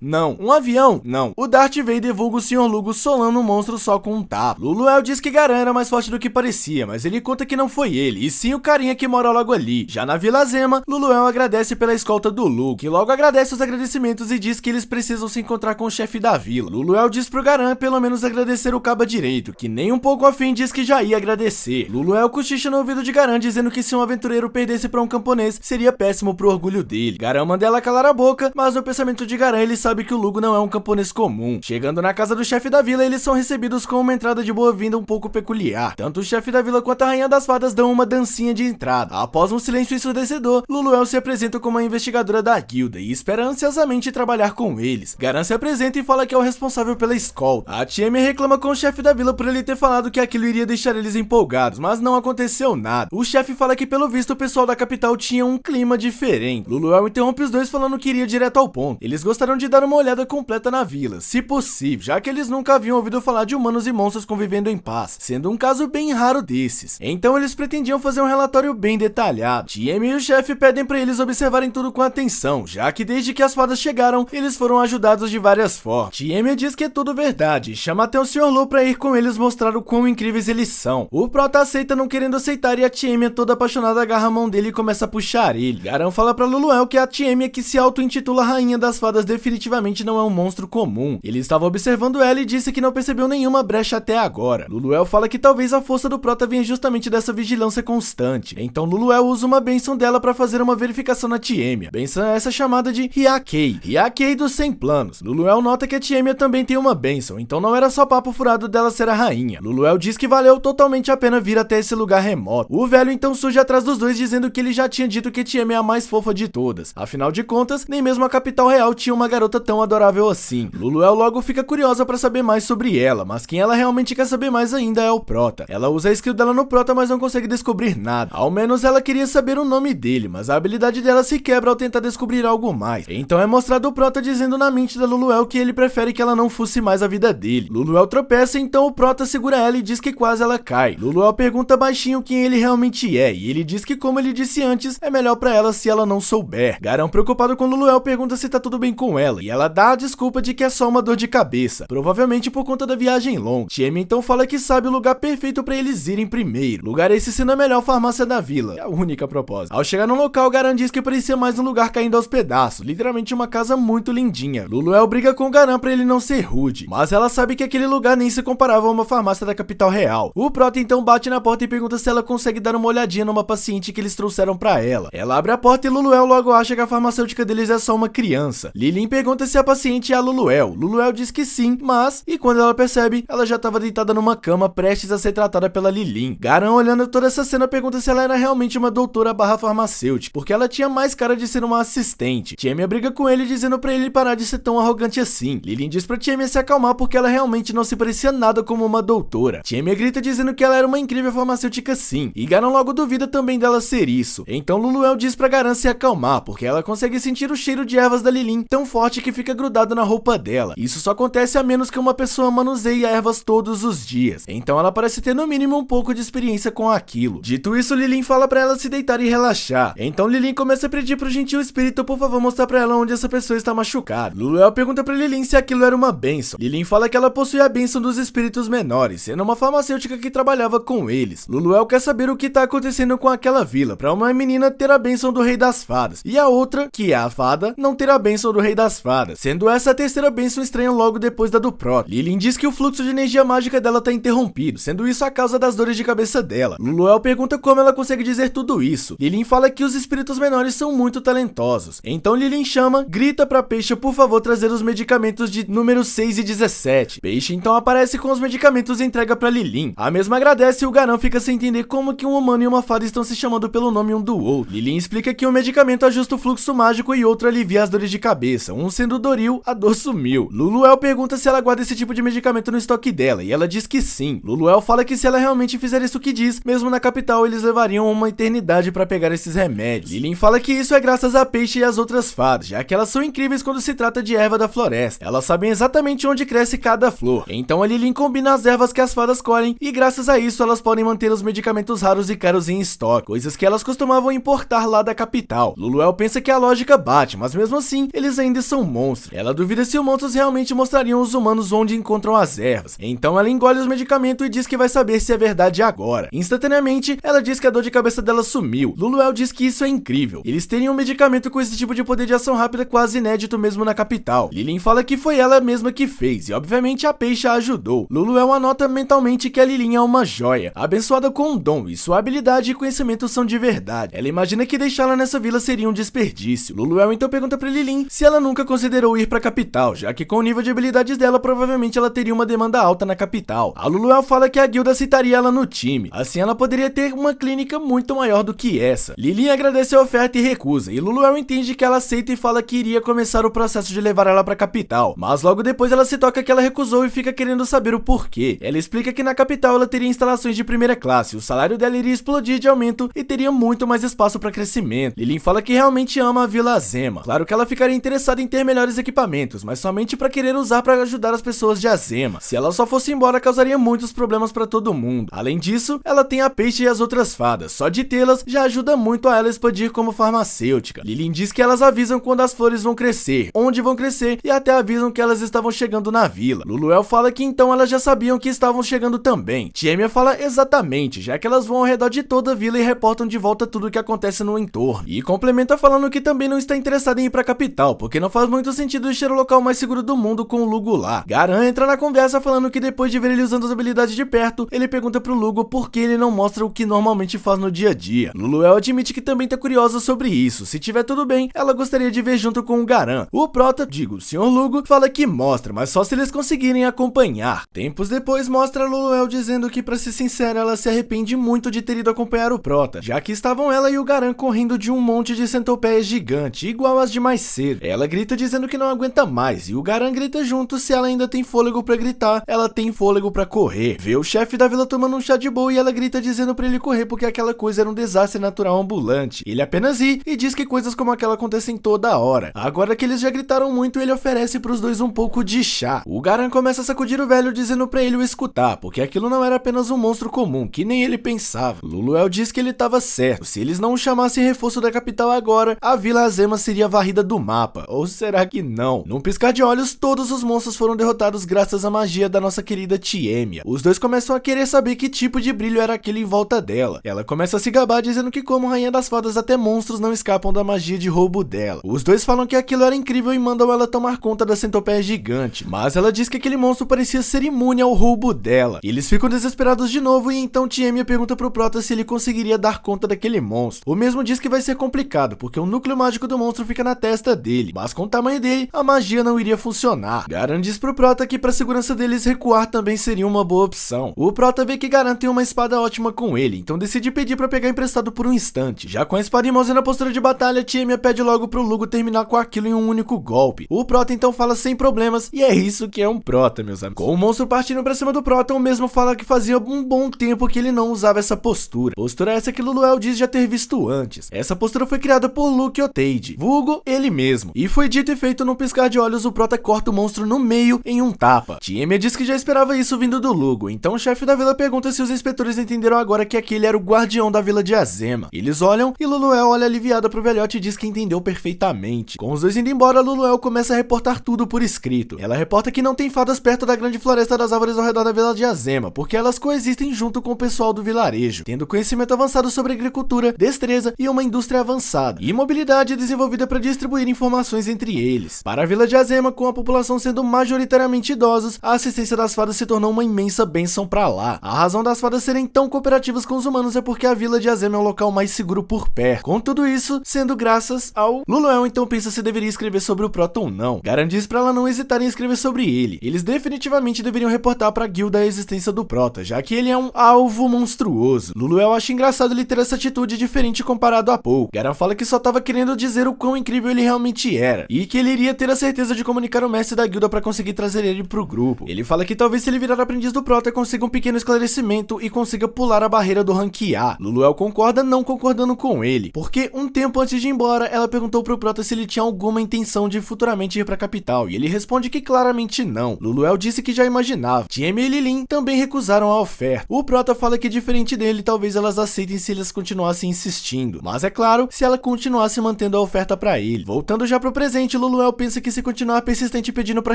[SPEAKER 1] Não. Um avião? Não. O Darth Vader vulgo o Sr. Lugo solando o monstro só com um tapa. Luluel diz que Garan era mais forte do que parecia, mas ele conta que não foi ele, e sim o carinha que mora logo ali. Já na Vila Zema, Luluel agradece pela escolta do Lugo, que logo agradece os agradecimentos e diz que eles precisam se encontrar com o chefe da vila. Luluel diz pro Garan pelo menos agradecer o caba direito, que nem um pouco afim diz que já ia agradecer. Luluel cochicha no ouvido de Garan dizendo que se um aventureiro perdesse pra um camponês, seria péssimo pro orgulho dele. Garan manda ela calar a boca, mas no pensamento de Garan ele sabe que o Lugo não é um camponês comum. Chegando na casa do chefe da vila, eles são recebidos com uma entrada de boa-vinda um pouco peculiar. Tanto o chefe da vila quanto a rainha das fadas dão uma dancinha de entrada. Após um silêncio ensurdecedor, Luluel se apresenta como uma investigadora da guilda e espera ansiosamente trabalhar com eles. Garan se apresenta e fala que é o responsável pela escolta. A Tieme reclama com o chefe da vila por ele ter falado que aquilo iria deixar eles empolgados, mas não aconteceu nada. O chefe fala que pelo visto o pessoal da capital tinha um clima diferente. Luluel interrompe os dois falando que iria direto ao ponto. Eles gostariam de dar uma olhada completa na vila, se possível, já que eles nunca haviam ouvido falar de humanos e monstros convivendo em paz, sendo um caso bem raro desses. Então eles pretendiam fazer um relatório bem detalhado. Tieme e o chefe pedem para eles observarem tudo com atenção, já que desde que as fadas chegaram, eles foram ajudados de várias formas. Tieme diz que é tudo verdade e chama até o Sr. Lu para ir com eles mostrar o quão incríveis eles são. O Prota aceita não querendo aceitar e a Tieme, toda apaixonada, agarra a mão dele e começa a puxar ele. Garan fala pra Luluel que a Tieme, que se auto-intitula Rainha das Fadas, definitivamente não é um monstro comum. Ele estava observando ela e disse que não percebeu nenhuma brecha até agora. Luluel fala que talvez a força do Prota venha justamente dessa vigilância constante. Então Luluel usa uma bênção dela para fazer uma verificação na Tieme. A bênção é essa chamada de Hyakei. Hyakei dos 100 planos. Luluel nota que a Tieme também tem uma bênção, então não era só papo furado dela ser a rainha. Luluel diz que valeu totalmente a pena vir até esse lugar remoto. O velho então surge atrás dos dois dizendo que ele já tinha dito que Tieme é a mais fofa de todas. Afinal de contas, nem mesmo a capital real tinha uma garota tão adorável assim. Luluel logo fica curiosa para saber mais sobre ela, mas quem ela realmente quer saber mais ainda é o Prota. Ela usa a skill dela no Prota, mas não consegue descobrir nada. Ao menos ela queria saber o nome dele, mas a habilidade dela se quebra ao tentar descobrir algo mais. Então é mostrado o Prota dizendo na mente da Luluel que ele prefere que ela não fosse mais a vida dele. Luluel tropeça, então o Prota segura ela e diz que quase ela cai. Luluel pergunta baixinho quem ele realmente é, e ele diz que, como ele disse antes, é melhor pra ela se ela não souber. Garan, preocupado com Luluel, pergunta se tá tudo bem com ela, e ela dá a desculpa de que é só uma dor de cabeça, provavelmente por conta da viagem longa. Tieme então fala que sabe o lugar perfeito pra eles irem primeiro. Lugar esse sendo a melhor farmácia da vila, é a única propósito. Ao chegar no local, Garan diz que parecia mais um lugar caindo aos pedaços, literalmente uma casa muito lindinha. Luluel briga com Garan pra ele não ser rude, mas ela sabe que aquele lugar nem se comparava a uma farmácia da capital real. O Prota então bate na porta e pergunta se ela consegue dar uma olhadinha numa paciente que eles trouxeram pra ela. Ela abre a porta e Luluel logo acha que a farmacêutica deles é só uma criança. Lilin pergunta se a paciente é a Luluel. Luluel diz que sim, mas, e quando ela percebe, ela já estava deitada numa cama prestes a ser tratada pela Lilin. Garan, olhando toda essa cena, pergunta se ela era realmente uma doutora barra farmacêutica, porque ela tinha mais cara de ser uma assistente. Tieme briga com ele dizendo pra ele parar de ser tão arrogante assim. Lilin diz pra Tieme se acalmar porque ela realmente não se parecia nada como uma doutora. Tieme grita dizendo que ela era uma incrível farmacêutica sim, e Garan logo duvida também dela ser isso. Então Luluel diz pra Garan se acalmar, porque ela consegue sentir o cheiro de ervas da Lilin tão forte que fica grudado na roupa dela. Isso só acontece a menos que uma pessoa manuseie ervas todos os dias. Então ela parece ter no mínimo um pouco de experiência com aquilo. Dito isso, Lilin fala pra ela se deitar e relaxar. Então Lilin começa a pedir pro gentil espírito por favor mostrar pra ela onde essa pessoa está machucada. Luluel pergunta pra Lilin se aquilo era uma bênção. Lilin fala que ela possui a bênção dos espíritos menores, sendo uma farmacêutica que trabalhava com eles. Luluel quer saber o que tá acontecendo com aquela vila, pra uma menina ter a bênção do rei das fadas, e a outra, que é a fada, não ter a bênção do rei das fadas, sendo essa a terceira bênção estranha logo depois da do Prota. Lilin diz que o fluxo de energia mágica dela tá interrompido, sendo isso a causa das dores de cabeça dela. Luluel pergunta como ela consegue dizer tudo isso. Lilin fala que os espíritos menores são muito talentosos. Então Lilin grita pra Peixe por favor trazer os medicamentos de número 6 e 17. Peixe então aparece com os medicamentos e entrega pra Lilin. A mesma agradece e o Garan fica sem entender como que um humano e uma fada estão se chamando pelo nome um do outro. Lilin explica que um medicamento ajusta o fluxo mágico e outro alivia as dores de cabeça, um sendo Doril, a dor sumiu. Luluel pergunta se ela guarda esse tipo de medicamento no estoque dela, e ela diz que sim. Luluel fala que se ela realmente fizer isso que diz, mesmo na capital eles levariam uma eternidade para pegar esses remédios. Lilin fala que isso é graças a Peixe e as outras fadas, já que elas são incríveis quando se trata de erva da floresta. Elas sabem exatamente onde cresce cada flor, então a Lilin combina as ervas que as fadas colhem, e graças a isso elas podem manter os medicamentos raros e caros em estoque, coisas que elas costumavam importar lá da capital. Luluel pensa que a lógica bate, mas mesmo assim, eles ainda são monstros. Ela duvida se os monstros realmente mostrariam aos humanos onde encontram as ervas, então ela engole os medicamentos e diz que vai saber se é verdade agora. Instantaneamente, ela diz que a dor de cabeça dela sumiu. Luluel diz que isso é incrível. Eles teriam um medicamento com esse tipo de poder de ação rápida quase inédito mesmo na capital. Lilin fala que foi ela mesma que fez, e obviamente a Peixe a ajudou. Luluel anota mentalmente que a Lilin é uma joia, abençoada com um dom, e sua habilidade e conhecimento são de verdade. Ela imagina que deixá-la nessa vila seria um desperdício. Luluel então pergunta pra Lilin se ela nunca considerou ir pra capital, já que com o nível de habilidades dela, provavelmente ela teria uma demanda alta na capital. A Luluel fala que a guilda aceitaria ela no time, assim ela poderia ter uma clínica muito maior do que essa. Lilin agradece a oferta e recusa, e Luluel entende que ela aceita e fala que iria começar o processo de levar ela pra capital, mas logo depois ela se toca que ela recusou e fica querendo saber o porquê. Ela explica que na capital ela teria instalações de primeira classe, o salário dela iria explodir de aumento e teria muito mais espaço para crescimento. Lilin fala que realmente ama a Vila Azema. Claro que ela ficaria interessada em ter melhores equipamentos, mas somente para querer usar para ajudar as pessoas de Azema. Se ela só fosse embora, causaria muitos problemas para todo mundo. Além disso, ela tem a Peixe e as outras fadas. Só de tê-las já ajuda muito a ela expandir como farmacêutica. Lilin diz que elas avisam quando as flores vão crescer, onde vão crescer e até avisam que elas estavam chegando na vila. Luluel fala que então elas já sabiam que estavam chegando também. Tiemia fala exatamente, já que elas vão ao redor de toda a vila e reportam de volta tudo o que acontece no entorno. E complementa falando que também não está interessada em ir pra capital, porque não faz muito sentido encher o local mais seguro do mundo com o Lugo lá. Garan entra na conversa falando que depois de ver ele usando as habilidades de perto, ele pergunta pro Lugo por que ele não mostra o que normalmente faz no dia a dia. Luluel admite que também tá curiosa sobre isso. Se tiver tudo bem, ela gostaria de ver junto com o Garan. O Prota, o Sr. Lugo, fala que mostra, mas só se eles conseguirem acompanhar. Tempos depois mostra a Luluel dizendo que, pra ser sincera, ela se arrepende muito de ter ido acompanhar o Prota, já que estavam ela e o Garan correndo de um monte de centopeias gigante, igual as de mais cedo. Ela grita dizendo que não aguenta mais, e o Garan grita junto. Se ela ainda tem fôlego pra gritar, ela tem fôlego pra correr. Vê o chefe da vila tomando um chá de boa e ela grita dizendo pra ele correr porque aquela coisa era um desastre natural ambulante. Ele apenas ri e diz que coisas como aquela acontecem toda hora. Agora que eles já gritaram muito, ele oferece pros dois um pouco de chá. O Garan começa a sacudir o velho dizendo pra ele o escutar, porque aquilo não era apenas um monstro comum, que nem ele pensava. Luluel diz que ele estava certo. Se eles não chamassem reforço da capital agora, a Vila Azema seria varrida do mapa. Ou será que não? Num piscar de olhos, todos os monstros foram derrotados graças à magia da nossa querida Tiemia. Os dois começam a querer saber que tipo de brilho era aquele em volta dela. Ela começa a se gabar dizendo que como rainha das fadas até monstros não escapam da magia de roubo dela. Os dois falam que aquilo era incrível e mandam ela tomar conta da centopeia gigante, mas ela diz que aquele monstro parecia ser imune ao roubo dela. Eles ficam desesperados de novo e então Tiemia pergunta pro Prota se ele conseguiria dar conta daquele monstro. O mesmo diz que vai ser complicado, porque o núcleo mágico do monstro fica na testa dele, mas com o tamanho dele, a magia não iria funcionar. Garan diz pro Prota que pra segurança deles recuar também seria uma boa opção. O Prota vê que Garan tem uma espada ótima com ele, então decide pedir pra pegar emprestado por um instante. Já com a espada em mãos e na postura de batalha, Tiemia pede logo pro Lugo terminar com aquilo em um único golpe. O Prota então fala sem problemas, e é isso que é um Prota, meus amigos. Com o monstro partindo pra cima do Prota, o mesmo fala que fazia um bom tempo que ele não usava essa postura. Postura essa que Luluel diz já ter visto antes. Essa postura foi criada por Luke Oteide, vulgo ele mesmo. E foi dito e feito num piscar de olhos, o Prota corta o monstro no meio em um tapa. Tiemia diz que já esperava isso vindo do Lugo, então o chefe da vila pergunta se os inspetores entenderam agora que aquele era o guardião da vila de Azema. Eles olham e Luluel olha aliviada pro velhote e diz que entendeu perfeitamente. Com os dois indo embora, Luluel começa a reportar tudo por escrito. Ela reporta que não tem fadas perto da grande floresta das árvores ao redor da vila de Azema, porque elas coexistem junto com o pessoal do vilarejo, tendo conhecimento avançado sobre agricultura, destreza e uma indústria avançada, e mobilidade desenvolvida para distribuir informações entre eles. Para a vila de Azema, com a população sendo majoritariamente idosos, a assistência das fadas se tornou uma imensa bênção para lá. A razão das fadas serem tão cooperativas com os humanos é porque a vila de Azema é o local mais seguro por perto. Com tudo isso, sendo graças ao... Luluel então pensa se deveria escrever sobre o Prota ou não. Garan diz pra ela não hesitar em escrever sobre ele. Eles definitivamente deveriam reportar pra guilda a existência do Prota, já que ele é um um alvo monstruoso. Luluel acha engraçado ele ter essa atitude diferente comparado a Paul. Garan fala que só tava querendo dizer o quão incrível ele realmente era, e que ele iria ter a certeza de comunicar o mestre da guilda pra conseguir trazer ele pro grupo. Ele fala que talvez se ele virar aprendiz do Prota consiga um pequeno esclarecimento e consiga pular a barreira do rank A. Luluel concorda, não concordando com ele, porque um tempo antes de ir embora, ela perguntou pro Prota se ele tinha alguma intenção de futuramente ir pra capital, e ele responde que claramente não. Luluel disse que já imaginava. Jamie e Lilin também recusaram a oferta. O Prota fala que diferente dele, talvez elas aceitem se elas continuassem insistindo, mas é claro, se ela continuasse mantendo a oferta pra ele. Voltando já pro presente, Luluel pensa que se continuar persistente pedindo pra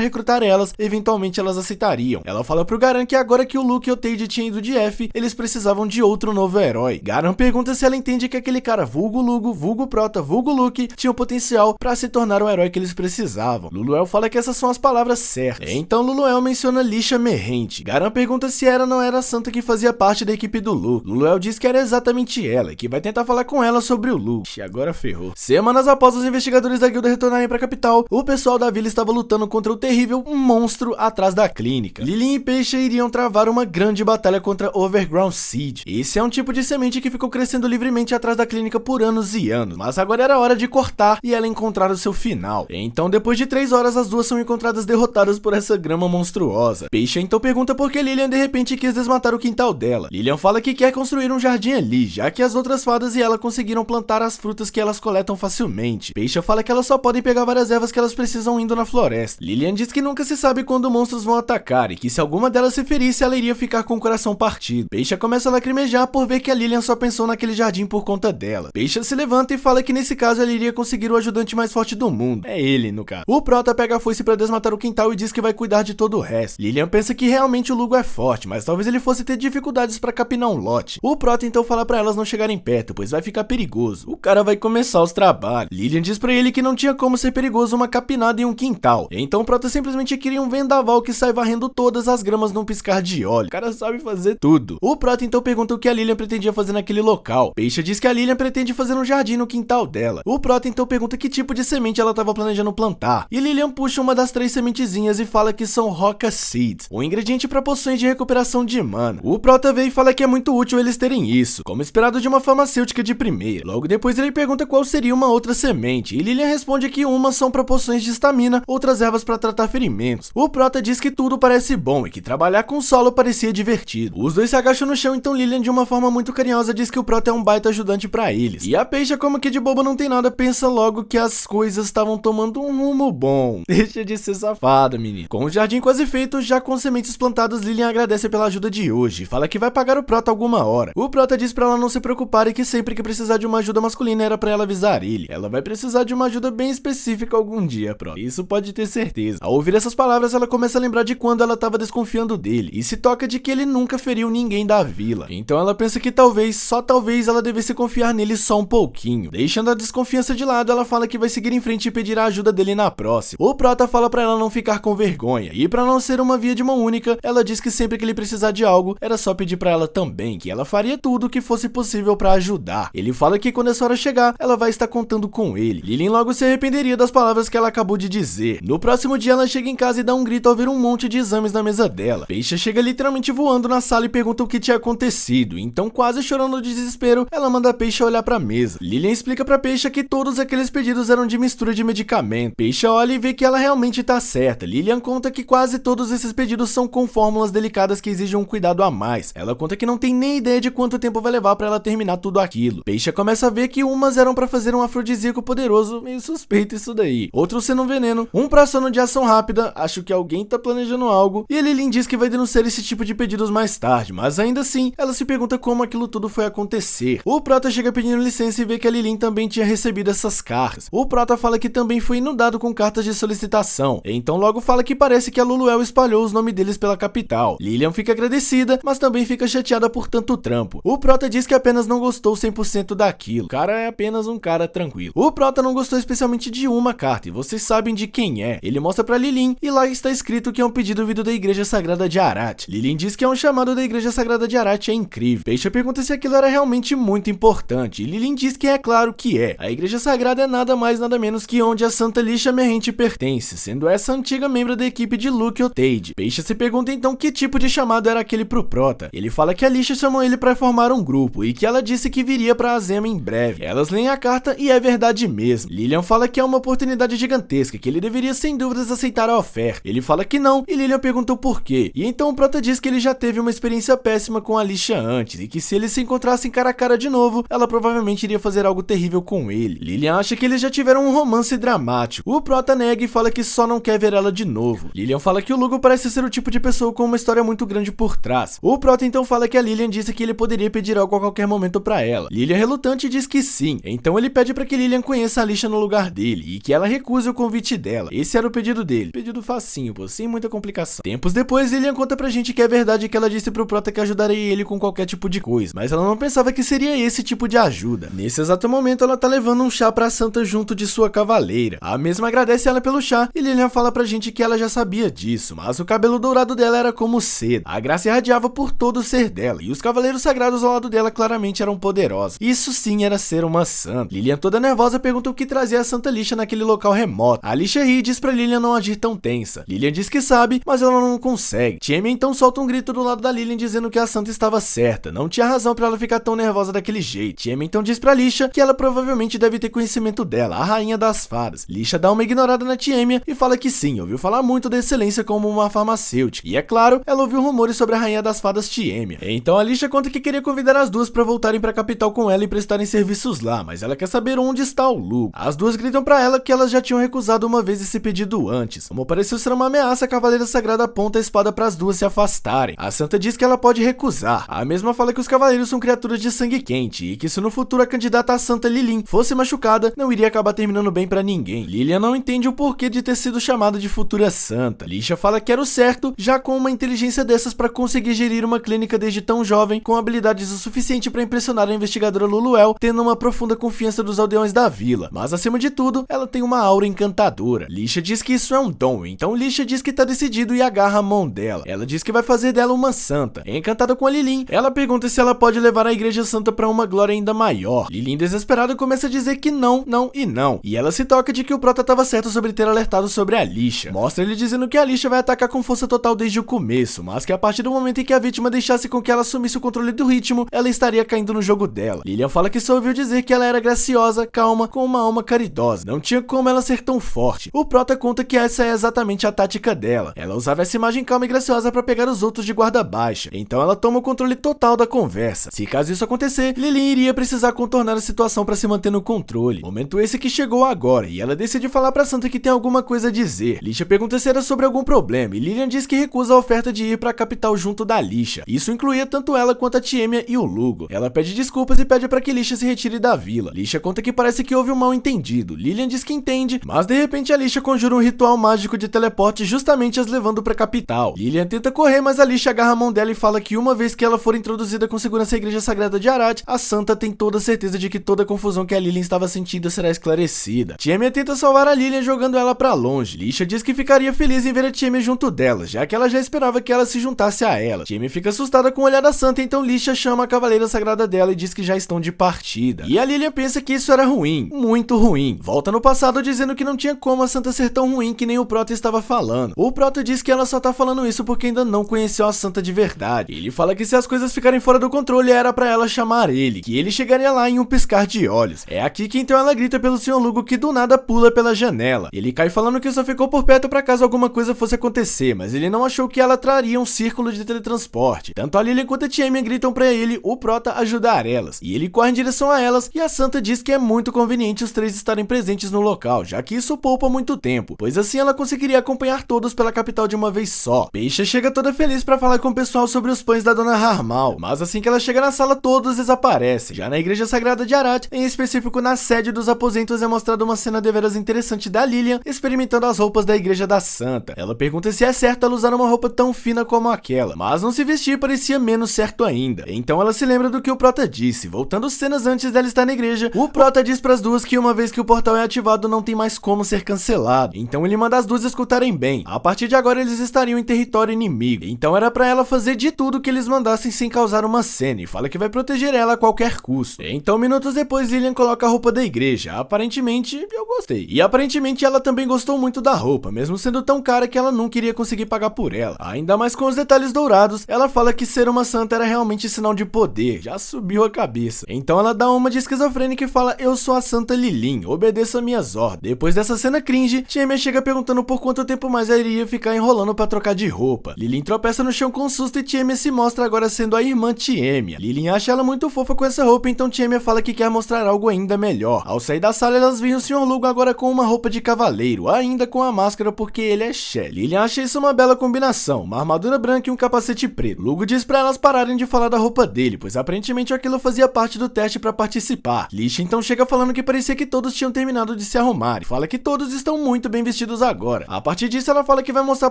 [SPEAKER 1] recrutar elas, eventualmente elas aceitariam. Ela fala pro Garan que agora que o Luke e o Tade tinham ido de F, eles precisavam de outro novo herói. Garan pergunta se ela entende que aquele cara vulgo Lugo, vulgo Prota, vulgo Luke, tinha o potencial pra se tornar o herói que eles precisavam. Luluel fala que essas são as palavras certas. Então Luluel menciona Lixa Merrente. Garan pergunta se era ou não era a santa que fazia parte da equipe do Luke. Luluel diz que era exatamente ela e que vai tentar falar com ela sobre o Luke. E agora ferrou. Semanas após os investigadores da guilda retornarem pra capital, o pessoal da vila estava lutando contra o terrível monstro atrás da clínica. Lilin e Peixe iriam travar uma grande batalha contra Overground Seed. Esse é um tipo de semente que ficou crescendo livremente atrás da clínica por anos e anos, mas agora era hora de cortar e ela encontrar o seu final. Então, depois de 3 horas, as duas são encontradas derrotadas por essa grama monstruosa. Peixe então pergunta por que Lilian de repente quis desmatar o quintal dela. Lilian fala que quer construir um jardim ali, já que as outras fadas e ela conseguiram plantar as frutas que elas coletam facilmente. Peixe fala que elas só podem pegar várias ervas que elas precisam indo na floresta. Lilian diz que nunca se sabe quando monstros vão atacar e que se alguma delas se ferisse, ela iria ficar com o coração partido. Peixe começa a lacrimejar por ver que a Lilian só pensou naquele jardim por conta dela. Peixe se levanta e fala que nesse caso ela iria conseguir o ajudante mais forte do mundo. É ele, no caso. O Prota pega a foice pra desmatar o quintal e diz que vai cuidar de todo o resto. Lilian pensa que realmente o Lugo é forte, mas talvez ele fosse ter dificuldades pra capinar um lote. O Prota então fala pra elas não chegarem perto, pois vai ficar perigoso. O cara vai começar os trabalhos. Lilian diz pra ele que não tinha como ser perigoso uma capinada em um quintal. Então o Prota simplesmente queria um vendaval que sai varrendo todas as gramas num piscar de olho. O cara sabe fazer tudo. O Prota então pergunta o que a Lilian pretendia fazer naquele local. Peixe diz que a Lilian pretende fazer um jardim no quintal dela. O Prota então pergunta que tipo de semente ela estava planejando plantar. E Lilian puxa uma das 3 sementezinhas e fala que são Roca Seeds, um ingrediente para poções de recuperação de mana. O Prota vê e fala que é muito útil eles terem isso, como esperado de uma farmacêutica de primeira. Logo depois ele pergunta qual seria uma outra semente, e Lilian responde que umas são para poções de estamina, outras ervas para tratar ferimentos. O Prota diz que tudo parece bom e que trabalhar com solo parecia divertido. Os dois se agacham no chão, então Lilian de uma forma muito carinhosa diz que o Prota é um baita ajudante para eles. E a Peixe, como que de boba não tem nada, pensa logo que as coisas estavam tomando um rumo bom. Deixa de ser safada, menino. Com o jardim quase feito, já com sementes plantadas, Lilian agradece pela ajuda de hoje e fala que vai pagar o Prota alguma hora. O Prota diz pra ela não se preocupar e que sempre que precisar de uma ajuda masculina era pra ela avisar ele. Ela vai precisar de uma ajuda bem específica algum dia, Prota. Isso pode ter certeza. Ao ouvir essas palavras, ela começa a lembrar de quando ela tava desconfiando dele e se toca de que ele nunca feriu ninguém da vila. Então ela pensa que talvez, só talvez, ela devesse confiar nele só um pouquinho. Deixando a desconfiança de lado, ela fala que vai seguir em frente e pedir a ajuda dele na próxima. O Prota fala pra ela não ficar com vergonha, e pra não ser uma via de mão única, ela diz que sempre que ele precisar de algo, era só pedir pra ela também, que ela faria tudo o que fosse possível pra ajudar. Ele fala que quando essa hora chegar, ela vai estar contando com ele. Lilin logo se arrependeria das palavras que ela acabou de dizer. No próximo dia, ela chega em casa e dá um grito ao ver um monte de exames na mesa dela. Peixe chega literalmente voando na sala e pergunta o que tinha acontecido, então quase chorando de desespero, ela manda Peixe olhar pra mesa. Lilian explica pra Peixe que todos aqueles pedidos eram de mistura de medicamento. Peixe olha e vê que ela realmente tá certa. Lilian conta que quase todos esses pedidos são com fórmulas delicadas que exigem um cuidado a mais. Ela conta que não tem nem ideia de quanto tempo vai levar pra ela terminar tudo aquilo. Peixe começa a ver que umas eram pra fazer um afrodisíaco poderoso, meio suspeito isso daí. Outros sendo um veneno, um pra sono de ação rápida, acho que alguém tá planejando algo, e a Lilin diz que vai denunciar esse tipo de pedidos mais tarde, mas ainda assim, ela se pergunta como aquilo tudo foi acontecer. O Prota chega pedindo licença e vê que a Lilin também tinha recebido essas cartas. O Prota fala que também foi inundado com cartas de solicitação, então logo fala que parece que a Luluel espalhou os nomes deles pela capital. Lilian fica agradecida, mas também fica chateada por tanto trampo. O Prota diz que apenas não gostou 100% daquilo. O cara é apenas um cara tranquilo. O Prota não gostou especialmente de uma carta, e vocês sabem de quem é. Ele mostra pra Lilin, e lá está escrito que é um pedido vindo da Igreja Sagrada de Arat. Lilin diz que é um chamado da Igreja Sagrada de Arat, é incrível. Peixe pergunta se aquilo era realmente muito importante, e Lilin diz que é claro que é. A Igreja Sagrada é nada mais nada menos que onde a Santa Lixa Merrente pertence, sendo essa antiga membro da equipe de Luke ou Tade. Peixe se pergunta então que tipo de chamado era aquele pro Prota. Ele fala que a Alicia chamou ele pra formar um grupo e que ela disse que viria pra Azema em breve. Elas leem a carta e é verdade mesmo. Lilian fala que é uma oportunidade gigantesca, que ele deveria sem dúvidas aceitar a oferta. Ele fala que não e Lilian perguntou por quê. E então o Prota diz que ele já teve uma experiência péssima com a Alicia antes e que se eles se encontrassem cara a cara de novo, ela provavelmente iria fazer algo terrível com ele. Lilian acha que eles já tiveram um romance dramático. O Prota nega e fala que só não quer ver ela de novo. Lilian fala que o Lugo parece ser o tipo de pessoa com uma história muito grande por trás. O Prota então fala que a Lilian disse que ele poderia pedir algo a qualquer momento pra ela. Lilian relutante diz que sim. Então ele pede pra que Lilian conheça a Alicia no lugar dele e que ela recuse o convite dela. Esse era o pedido dele. Pedido facinho, pô, sem muita complicação. Tempos depois, Lilian conta pra gente que é verdade que ela disse pro Prota que ajudaria ele com qualquer tipo de coisa, mas ela não pensava que seria esse tipo de ajuda. Nesse exato momento, ela tá levando um chá pra Santa junto de sua cavaleira. A mesma agradece ela pelo chá e Lilian fala pra gente que ela já sabia disso, mas o cabelo dourado dela era como seda. A graça irradiava por todo o ser dela e os cavaleiros sagrados ao lado dela claramente eram poderosos. Isso sim era ser uma santa. Lilian toda nervosa pergunta o que trazia a Santa Alicia naquele local remoto. A Alicia ri e diz pra Lilian não agir tão tensa. Lilian diz que sabe, mas ela não consegue. Tiemia então solta um grito do lado da Lilian dizendo que a Santa estava certa, não tinha razão pra ela ficar tão nervosa daquele jeito. Tiemia então diz pra Alicia que ela provavelmente deve ter conhecimento dela, a rainha das fadas. Alicia dá uma ignorada na Tiemia e fala que sim, ouviu falar muito da excelência como uma farmacêutica. E é claro, ela ouviu rumores sobre a rainha das fadas Tiemia. Então Alicia conta que queria convidar as duas pra voltarem pra capital com ela e prestarem serviços lá, mas ela quer saber onde está o Lugo. As duas gritam pra ela que elas já tinham recusado uma vez esse pedido antes. Como pareceu ser uma ameaça, a Cavaleira Sagrada aponta a espada para as duas se afastarem. A Santa diz que ela pode recusar. A mesma fala que os cavaleiros são criaturas de sangue quente e que se no futuro a candidata a Santa Lilin fosse machucada, não iria acabar terminando bem pra ninguém. Lilian não entende o porquê de ter sido chamada de futura Santa. Alicia fala que era o certo, já com uma inteligência dessas para conseguir gerir uma clínica desde tão jovem, com habilidades o suficiente para impressionar a investigadora Luluel, tendo uma profunda confiança dos aldeões da vila. Mas acima de tudo, ela tem uma aura encantadora. Alicia diz que isso é um dom, então Alicia diz que tá decidido e agarra a mão dela. Ela diz que vai fazer dela uma santa. Encantada com a Lilin, ela pergunta se ela pode levar a Igreja Santa para uma glória ainda maior. Lilin, desesperada, começa a dizer que não, não e não. E ela se toca de que o Prota tava certo sobre ter alertado sobre a Alicia. Mostra ele dizendo que a Alicia vai atacar com força total desde o começo, mas que a partir do momento em que a vítima deixasse com que ela assumisse o controle do ritmo, ela estaria caindo no jogo dela. Lilian fala que só ouviu dizer que ela era graciosa, calma, com uma alma caridosa. Não tinha como ela ser tão forte. O Prota conta que essa é exatamente a tática dela. Ela usava essa imagem calma e graciosa para pegar os outros de guarda baixa. Então ela toma o controle total da conversa. Se caso isso acontecer, Lilin iria precisar contornar a situação para se manter no controle. Momento esse que chegou agora, e ela decide falar pra Santa que tem alguma coisa a dizer. Alicia pergunta se era sobre algum problema, e Lilian diz que recusa a oferta de ir pra capital junto da Alicia. Isso incluía tanto ela quanto a Tiemia e o Lugo. Ela pede desculpas e pede pra que Alicia se retire da vila. Alicia conta que parece que houve um mal entendido. Lilian diz que entende, mas de repente Alicia conjura um ritual mágico de teleporte justamente as levando pra capital. Lilian tenta correr, mas Alicia agarra a mão dela e fala que uma vez que ela for introduzida com segurança à Igreja Sagrada de Arad, a Santa tem toda a certeza de que toda a confusão que a Lilian estava sentindo será esclarecida. Tiemia tenta salvar a Lilian jogando ela pra longe. Alicia diz que ficaria feliz em ver a Tiemia junto dela, já que ela já esperava que ela se juntasse a ela. Tiemia fica assustada com o olhar da Santa, então Alicia chama a Cavaleira Sagrada dela e diz que já estão de partida. E a Lilian pensa que isso era ruim, muito ruim. Volta no passado dizendo que não tinha como a Santa ser tão ruim que nem o Prota estava falando. O Prota diz que ela só tá falando isso porque ainda não conheceu a Santa de verdade. Ele fala que se as coisas ficarem fora do controle era pra ela chamar ele, que ele chegaria lá em um piscar de olhos. É aqui que então ela grita pelo Sr. Lugo, que do nada pula pela janela. Ele cai falando que só ficou por perto pra caso alguma coisa fosse acontecer, mas ele não achou que ela traria um círculo de teletransporte. Tanto a Lilian quanto a Tiemia gritam pra ele, o Prota, ajudar elas. E ele corre em direção a elas e a Santa diz que é muito conveniente os três estarem presentes no local, já que isso poupa muito tempo, pois assim ela conseguiria acompanhar todos pela capital de uma vez só. Beisha chega toda feliz pra falar com o pessoal sobre os pães da Dona Harmal, mas assim que ela chega na sala, todos desaparecem. Já na Igreja Sagrada de Arad, em específico na sede dos aposentos, é mostrada uma cena deveras interessante da Lilian experimentando as roupas da Igreja da Santa. Ela pergunta se é certo ela usar uma roupa tão fina como aquela, mas não se vestir parecia menos certo ainda. Então ela se lembra do que o Prota disse. Voltando cenas antes dela estar na igreja, o Prota diz pras duas que uma vez que o portal é ativado não tem mais como ser cancelado. Então ele manda as duas escutarem bem. A partir de agora eles estariam em território inimigo. Então era pra ela fazer de tudo que eles mandassem sem causar uma cena, e fala que vai proteger ela a qualquer custo. Então minutos depois Lilian coloca a roupa da igreja. Aparentemente eu gostei. E aparentemente ela também gostou muito da roupa, mesmo sendo tão cara que ela não queria conseguir pagar por ela. Ainda mais com os detalhes dourados anos, ela fala que ser uma santa era realmente sinal de poder, já subiu a cabeça. Então ela dá uma de esquizofrênica e fala: eu sou a Santa Lilin, obedeça minhas ordens. Depois dessa cena cringe, Tiemia chega perguntando por quanto tempo mais ela iria ficar enrolando pra trocar de roupa. Lilin tropeça no chão com susto e Tiemia se mostra agora sendo a irmã Tiemia. Lilin acha ela muito fofa com essa roupa, então Tiemia fala que quer mostrar algo ainda melhor. Ao sair da sala, elas veem o Sr. Lugo agora com uma roupa de cavaleiro, ainda com a máscara porque ele é She. Lilin acha isso uma bela combinação, uma armadura branca e um capacete preto. Lugo diz pra elas pararem de falar da roupa dele, pois aparentemente aquilo fazia parte do teste pra participar. Lisha então chega falando que parecia que todos tinham terminado de se arrumar e fala que todos estão muito bem vestidos agora. A partir disso, ela fala que vai mostrar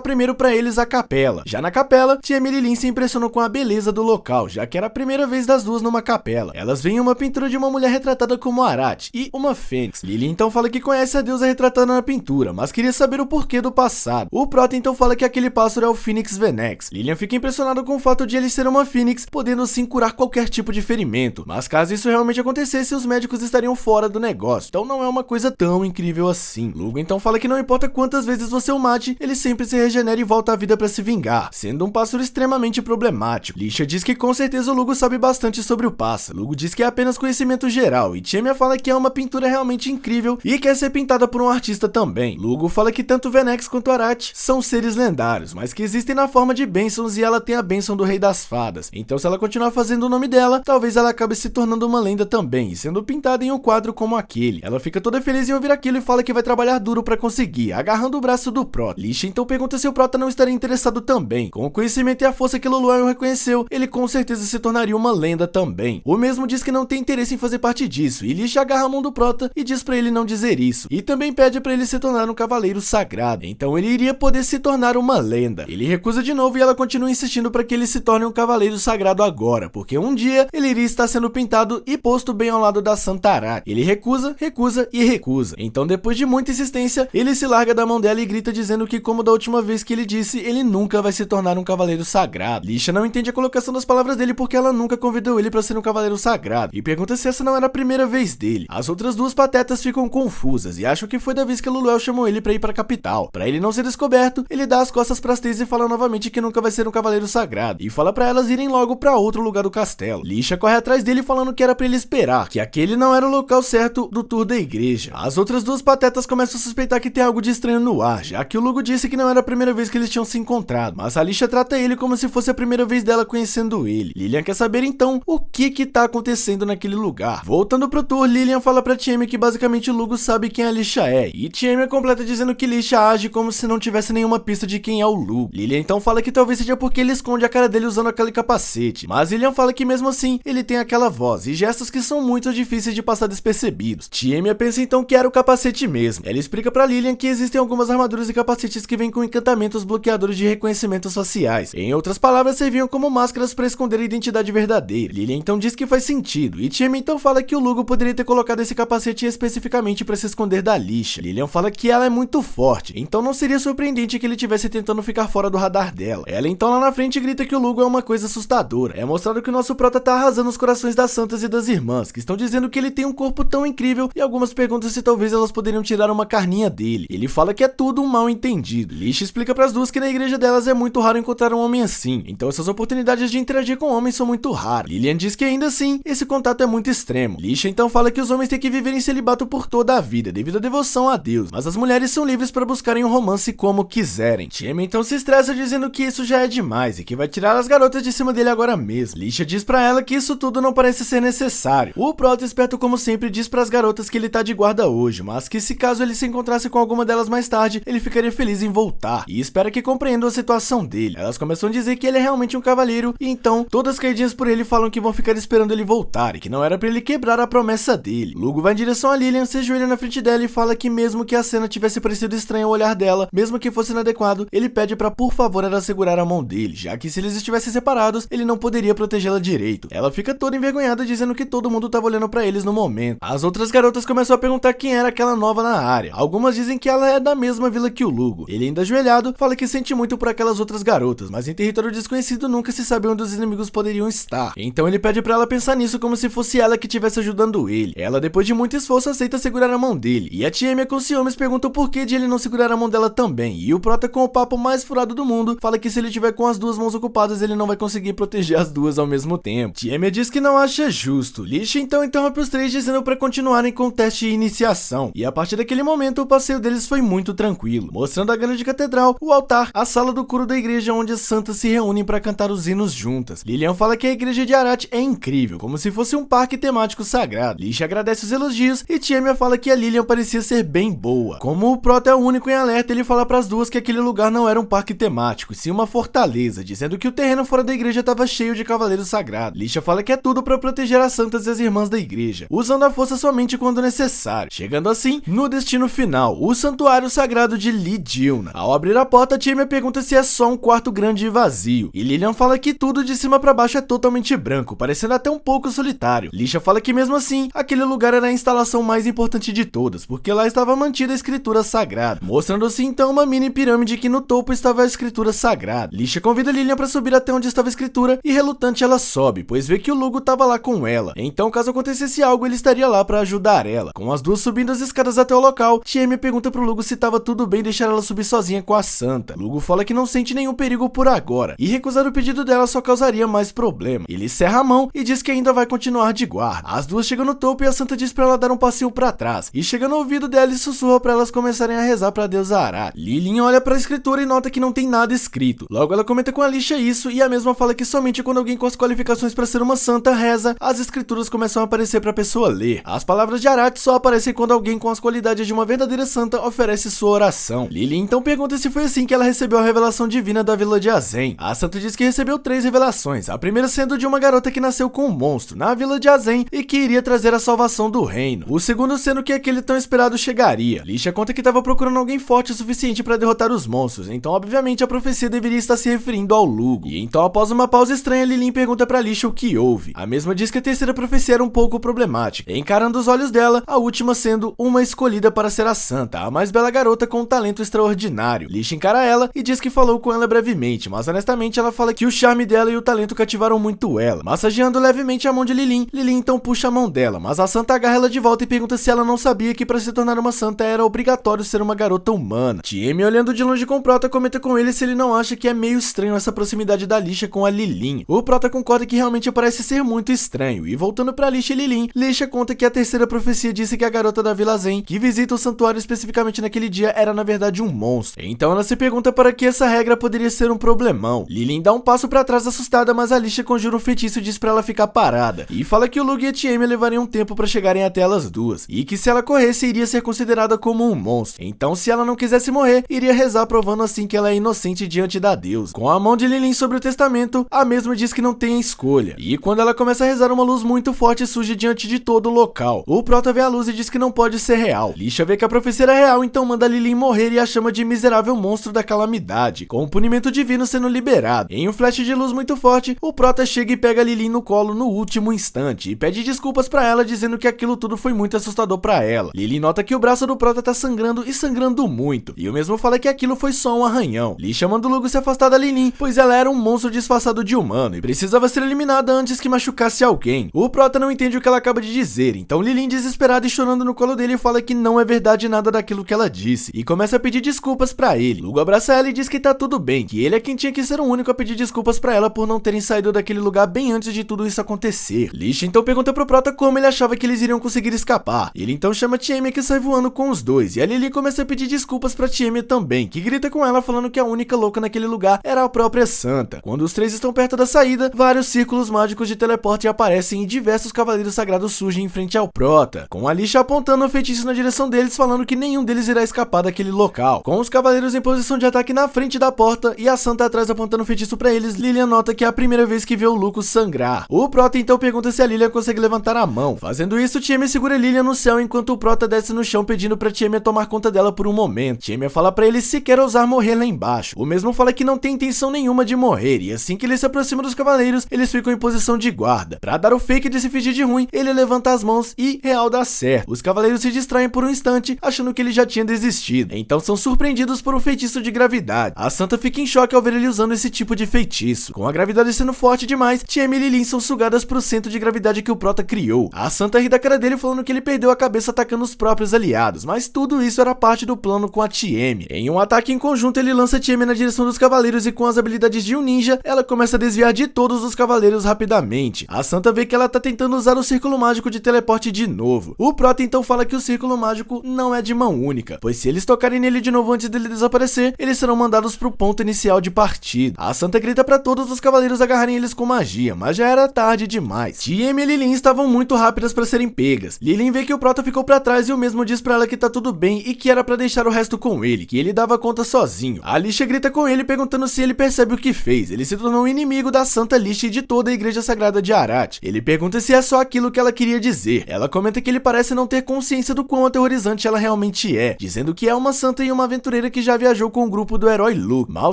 [SPEAKER 1] primeiro pra eles a capela. Já na capela, Tiemia e Lilin se impressionam com a beleza do local, já que era a primeira vez das duas numa capela. Elas veem uma pintura de uma mulher retratada como Arate e uma fênix. Lilin então fala que conhece a deusa retratada na pintura, mas queria saber o porquê do passado. O Prota então fala que aquele pássaro é o Phoenix Venex. Lilian fica impressionado com o fato de ele ser uma fênix, podendo sim curar qualquer tipo de ferimento, mas caso isso realmente acontecesse, os médicos estariam fora do negócio, então não é uma coisa tão incrível assim. Lugo então fala que não importa quantas vezes você o mate, ele sempre se regenera e volta à vida pra se vingar, sendo um pássaro extremamente problemático. Lisha diz que com certeza o Lugo sabe bastante sobre o pássaro. Lugo diz que é apenas conhecimento geral, e Tiemia fala que é uma pintura realmente incrível e quer ser pintada por um artista também. Lugo fala que tanto Venex quanto Arate são seres lendários, mas que existem na forma de bênçãos e ela tem a bênção do Rei das Fadas. Então, se ela continuar fazendo o nome dela, talvez ela acabe se tornando uma lenda também, e sendo pintada em um quadro como aquele. Ela fica toda feliz em ouvir aquilo e fala que vai trabalhar duro pra conseguir, agarrando o braço do Prota. Lisha então pergunta se o Prota não estaria interessado também. Com o conhecimento e a força que Luluan reconheceu, ele com certeza se tornaria uma lenda também. O mesmo diz que não tem interesse em fazer parte disso, e Lisha agarra a mão do Prota e diz pra ele não dizer isso, e também pede pra ele se tornar um cavaleiro sagrado. Então ele iria poder se tornar uma lenda. Ele recusa de novo e ela continua insistindo para que ele se torne um cavaleiro sagrado agora, porque um dia ele iria estar sendo pintado e posto bem ao lado da Santa Arate. Ele recusa, recusa e recusa. Então, depois de muita insistência, ele se larga da mão dela e grita dizendo que, como da última vez que ele disse, ele nunca vai se tornar um cavaleiro sagrado. Lisha não entende a colocação das palavras dele porque ela nunca convidou ele para ser um cavaleiro sagrado e pergunta se essa não era a primeira vez dele. As outras duas patetas ficam confusas e acham que foi da vez que Luluel chamou ele para ir para a capital. Para ele não ser descoberto, ele dá as costas para as três e fala novamente que nunca vai ser um cavaleiro sagrado e fala para elas irem logo para outro lugar do castelo. Lisha corre atrás dele falando que era para ele esperar, que aquele não era o local certo do tour da igreja. As outras duas patetas começam a suspeitar que tem algo de estranho no ar, já que o Lugo disse que não era a primeira vez que eles tinham se encontrado, mas a Lisha trata ele como se fosse a primeira vez dela conhecendo ele. Lilian quer saber então o que tá acontecendo naquele lugar. Voltando pro tour, Lilian fala pra Tiemia que basicamente o Lugo sabe quem a Lisha é, e Tiemia completa dizendo que Lisha age como se não tivesse nenhuma pista de quem é o Lugo. Lilian então fala que talvez seja porque ele esconde a cara dele usando aquele capacete, mas Lilian fala que mesmo assim ele tem aquela voz e gestos que são muito difíceis de passar despercebidos. Tiemia pensa então que era o capacete mesmo. Ela explica pra Lilian que existem algumas armaduras e capacetes que vêm com encantamentos bloqueadores de reconhecimentos faciais. Em outras palavras, serviam como máscaras para esconder a identidade verdadeira. Lilian então diz que faz sentido, e Tiemia então fala que o Lugo poderia ter colocado esse capacete especificamente para se esconder da Lisha. Lilian fala que ela é muito forte, então não seria surpreendente que ele estivesse tentando ficar fora do radar dela. Ela então lá na frente grita que o Lugo é uma coisa assustadora. É mostrado que o nosso prota tá arrasando os corações das santas e das irmãs, que estão dizendo que ele tem um corpo tão incrível, e algumas perguntam se talvez elas poderiam tirar uma carninha dele. Ele fala que é tudo um mal entendido. Lisha explica para as duas que na igreja delas é muito raro encontrar um homem assim, então essas oportunidades de interagir com homens são muito raras. Lilian diz que ainda assim, esse contato é muito extremo. Lisha então fala que os homens têm que viver em celibato por toda a vida, devido à devoção a Deus, mas as mulheres são livres para buscarem um romance como quiserem. Tiemia então se estressa dizendo que isso já é demais e que vai tirar as garotas de cima dele agora mesmo. Lisha diz pra ela que isso tudo não parece ser necessário. O Prota, esperto como sempre, diz pras garotas que ele tá de guarda hoje, mas que se caso ele se encontrasse com alguma delas mais tarde, ele ficaria feliz em voltar, e espera que compreendam a situação dele. Elas começam a dizer que ele é realmente um cavaleiro, e então todas caidinhas por ele falam que vão ficar esperando ele voltar, e que não era pra ele quebrar a promessa dele. Lugo vai em direção a Lilian, se ajoelha na frente dela e fala que mesmo que a cena tivesse parecido estranha ao olhar dela, mesmo que fosse inadequado, ele pede pra por favor ela segurar a mão dele, já que se eles estivessem separados, ele não poderia protegê-la direito. Ela fica toda envergonhada dizendo que todo mundo tava olhando pra eles no momento. As outras garotas começam a perguntar quem era aquela nova na área. Algumas dizem que ela é da mesma vila que o Lugo. Ele ainda ajoelhado, fala que sente muito por aquelas outras garotas, mas em território desconhecido nunca se sabe onde os inimigos poderiam estar. Então ele pede pra ela pensar nisso como se fosse ela que estivesse ajudando ele. Ela, depois de muito esforço, aceita segurar a mão dele, e a Tiemia com ciúmes pergunta o porquê de ele não segurar a mão dela também, e o Prota, com o papo mais furado do mundo, fala que se ele tiver com as duas mãos ocupadas ele não vai conseguir proteger as duas ao mesmo tempo. Tiemia diz que não acha justo. Lisha então interrompe os três dizendo para continuarem com o teste de iniciação. E a partir daquele momento o passeio deles foi muito tranquilo, mostrando a grande catedral, o altar, a sala do coro da igreja onde as santas se reúnem para cantar os hinos juntas. Lilian fala que a igreja de Arath é incrível, como se fosse um parque temático sagrado. Lisha agradece os elogios e Tiemia fala que a Lilian parecia ser bem boa. Como o Prota é o único em alerta, ele fala para as duas que aquele lugar não era um parque temático, e sim uma fortaleza, dizendo que o terreno fora da igreja estava cheio de cavaleiros sagrados. Lisha fala que é tudo para proteger as santas e as irmãs da igreja, usando a força somente quando necessário. Chegando assim no destino final, o santuário sagrado de Lidiuna. Ao abrir a porta, Tiemia pergunta se é só um quarto grande e vazio, e Lilian fala que tudo de cima para baixo é totalmente branco, parecendo até um pouco solitário. Lisha fala que mesmo assim, aquele lugar era a instalação mais importante de todas, porque lá estava mantida a escritura sagrada, mostrando-se então uma mini pirâmide que no topo estava a escritura sagrada. Lisha convida Lilian para subir até onde estava a escritura e relutante ela sobe, pois vê que o Lugo estava lá com ela. Então, caso acontecesse algo, ele estaria lá para ajudar ela. Com as duas subindo as escadas até o local, Tiemia pergunta pro Lugo se estava tudo bem deixar ela subir sozinha com a santa. Lugo fala que não sente nenhum perigo por agora, e recusar o pedido dela só causaria mais problema. Ele serra a mão e diz que ainda vai continuar de guarda. As duas chegam no topo e a santa diz para ela dar um passeio para trás, e chega no ouvido dela e sussurra para elas começarem a rezar para a deusa Arath. Lilian olha para a escritura e nota que não tem nada escrito. Logo ela comenta com a Lisha isso, e a mesma fala que somente quando alguém com as qualificações para ser uma santa reza, as escrituras começam a aparecer para a pessoa ler. As palavras de Arath só aparecem quando alguém com as qualidades de uma verdadeira santa oferece sua oração. Lilian então pergunta se foi assim que ela recebeu a revelação divina da Vila de Azen. A santa diz que recebeu 3 revelações, a primeira sendo de uma garota que nasceu com um monstro na Vila de Azen e que iria trazer a salvação do reino. O segundo sendo que aquele tão esperado chegaria. Lisha conta que estava procurando alguém forte o suficiente para derrotar os monstros, então obviamente a profecia deveria estar se referindo ao Lugo. E então, após uma pausa estranha, Lilian pergunta para Lisha o que houve. A mesma diz que a terceira profecia era um pouco problemática, encarando os olhos dela, a última sendo uma escolhida para ser a santa, a mais bela garota com um talento extraordinário. Lisha encara ela e diz que falou com ela brevemente, mas honestamente ela fala que o charme dela e o talento cativaram muito ela. Massageando levemente a mão de Lilian, Lilian então puxa a mão dela, mas a santa agarra ela de volta e pergunta se ela não sabia que para se tornar uma santa era obrigatório ser uma garota humana. Tiemia, olhando de longe com o Prota, comenta com ele se ele não acha que é meio estranho essa proximidade da Lisha com a Lilian. O Prota concorda que realmente parece ser muito estranho, e voltando pra Lisha e Lilian, Lisha conta que a terceira profecia disse que a garota da Vila Zen, que visita o santuário especificamente naquele dia, era na verdade um monstro. Então ela se pergunta para que essa regra poderia ser um problemão. Lilian dá um passo pra trás assustada, mas a Lisha conjura um feitiço e diz pra ela ficar parada, e fala que o Lugo e a Tiemia levariam um tempo pra chegarem até elas duas, e que se ela corresse iria ser considerada como um monstro. Então, se ela não quisesse morrer, iria rezar provando assim que ela é inocente diante da deusa. Com a mão de Lilian sobre o testamento, a mesma diz que não tem escolha, e quando ela começa a rezar, uma luz muito forte surge diante de todo o local. O Prota vê a luz e diz que não pode ser real. Lisha vê que a profecia era real, então manda Lilian morrer e a chama de miserável monstro da calamidade, com o punimento divino sendo liberado. Em um flash de luz muito forte, o Prota chega e pega Lilian no colo no último instante e pede desculpas pra ela, dizendo que aquilo tudo foi muito assustador pra ela. Lilian nota que o braço do Prota tá sangrando e sangrando muito, e o mesmo fala que aquilo foi só um arranhão. Lisha manda o Lugo se afastar da Lilian, pois ela era um monstro disfarçado de humano e precisava ser eliminada antes que machucasse alguém. O Prota não entende o que ela acaba de dizer, então Lilian, desesperada e chorando no colo dele, fala que não é verdade nada daquilo que ela disse e começa a pedir desculpas pra ele. Lugo abraça ela e diz que tá tudo bem, que ele é quem tinha que ser o único a pedir desculpas pra ela por não terem saído daquele lugar bem antes de tudo isso acontecer. Lisha então pergunta pro Prota como ele achava que eles iriam conseguir escapar. Ele então chama Tiemia, que sai voando com os dois, e a Lilian começa a pedir desculpas pra Tiemia também, que grita com ela falando que a única louca naquele lugar era a própria santa. Quando os três estão perto da saída, vários círculos mágicos de teleporte aparecem e diversos cavaleiros sagrados surgem em frente ao Prota, com a Lisha apontando o feitiço na direção deles, falando que nenhum deles irá escapar daquele local. Com os cavaleiros em posição de ataque na frente da porta e a santa atrás apontando o feitiço pra eles, Lilian nota que é a primeira vez que vê o Luco sangrar. O Prota então pergunta se a Lilian consegue levantar a mão. Fazendo isso, Tiemia segura Lilian no céu enquanto o Prota desce no chão pedindo pra Tiemia tomar conta dela por um momento. Tiemia fala pra ele se quer ousar morrer lá embaixo. O mesmo fala que não tem intenção nenhuma de morrer, e assim que ele se aproxima dos cavaleiros, eles ficam em posição de guarda. Pra dar o fake de se fingir de ruim, ele levanta as mãos e real dá certo. Os cavaleiros se distraem por um instante, achando que ele já tinha desistido. Então são surpreendidos por um feitiço de gravidade. A santa fica em choque ao ver ele usando esse tipo de feitiço. Com a gravidade sendo forte demais, Tiemia e Lilian são sugadas pro centro de gravidade que o Prota criou. A santa ri da cara dele falando que ele perdeu a cabeça atacando os próprios aliados, mas tudo isso era parte do plano com a Tiemia. Em um ataque em conjunto, ele lança Tiemia na direção dos cavaleiros e com as habilidades habilidades de um ninja, ela começa a desviar de todos os cavaleiros rapidamente. A Santa vê que ela tá tentando usar o círculo mágico de teleporte de novo. O Prota então fala que o círculo mágico não é de mão única, pois se eles tocarem nele de novo antes dele desaparecer, eles serão mandados pro ponto inicial de partida. A Santa grita pra todos os cavaleiros agarrarem eles com magia, mas já era tarde demais. Tia e Lilin estavam muito rápidas pra serem pegas. Lilin vê que o Prota ficou pra trás e o mesmo diz pra ela que tá tudo bem e que era pra deixar o resto com ele, que ele dava conta sozinho. A Lixa grita com ele perguntando se ele percebe o que fez. Ele se tornou um inimigo da Santa Lixa e de toda a Igreja Sagrada de Arath. Ele pergunta se é só aquilo que ela queria dizer. Ela comenta que ele parece não ter consciência do quão aterrorizante ela realmente é, dizendo que é uma santa e uma aventureira que já viajou com o grupo do herói Luke. Mal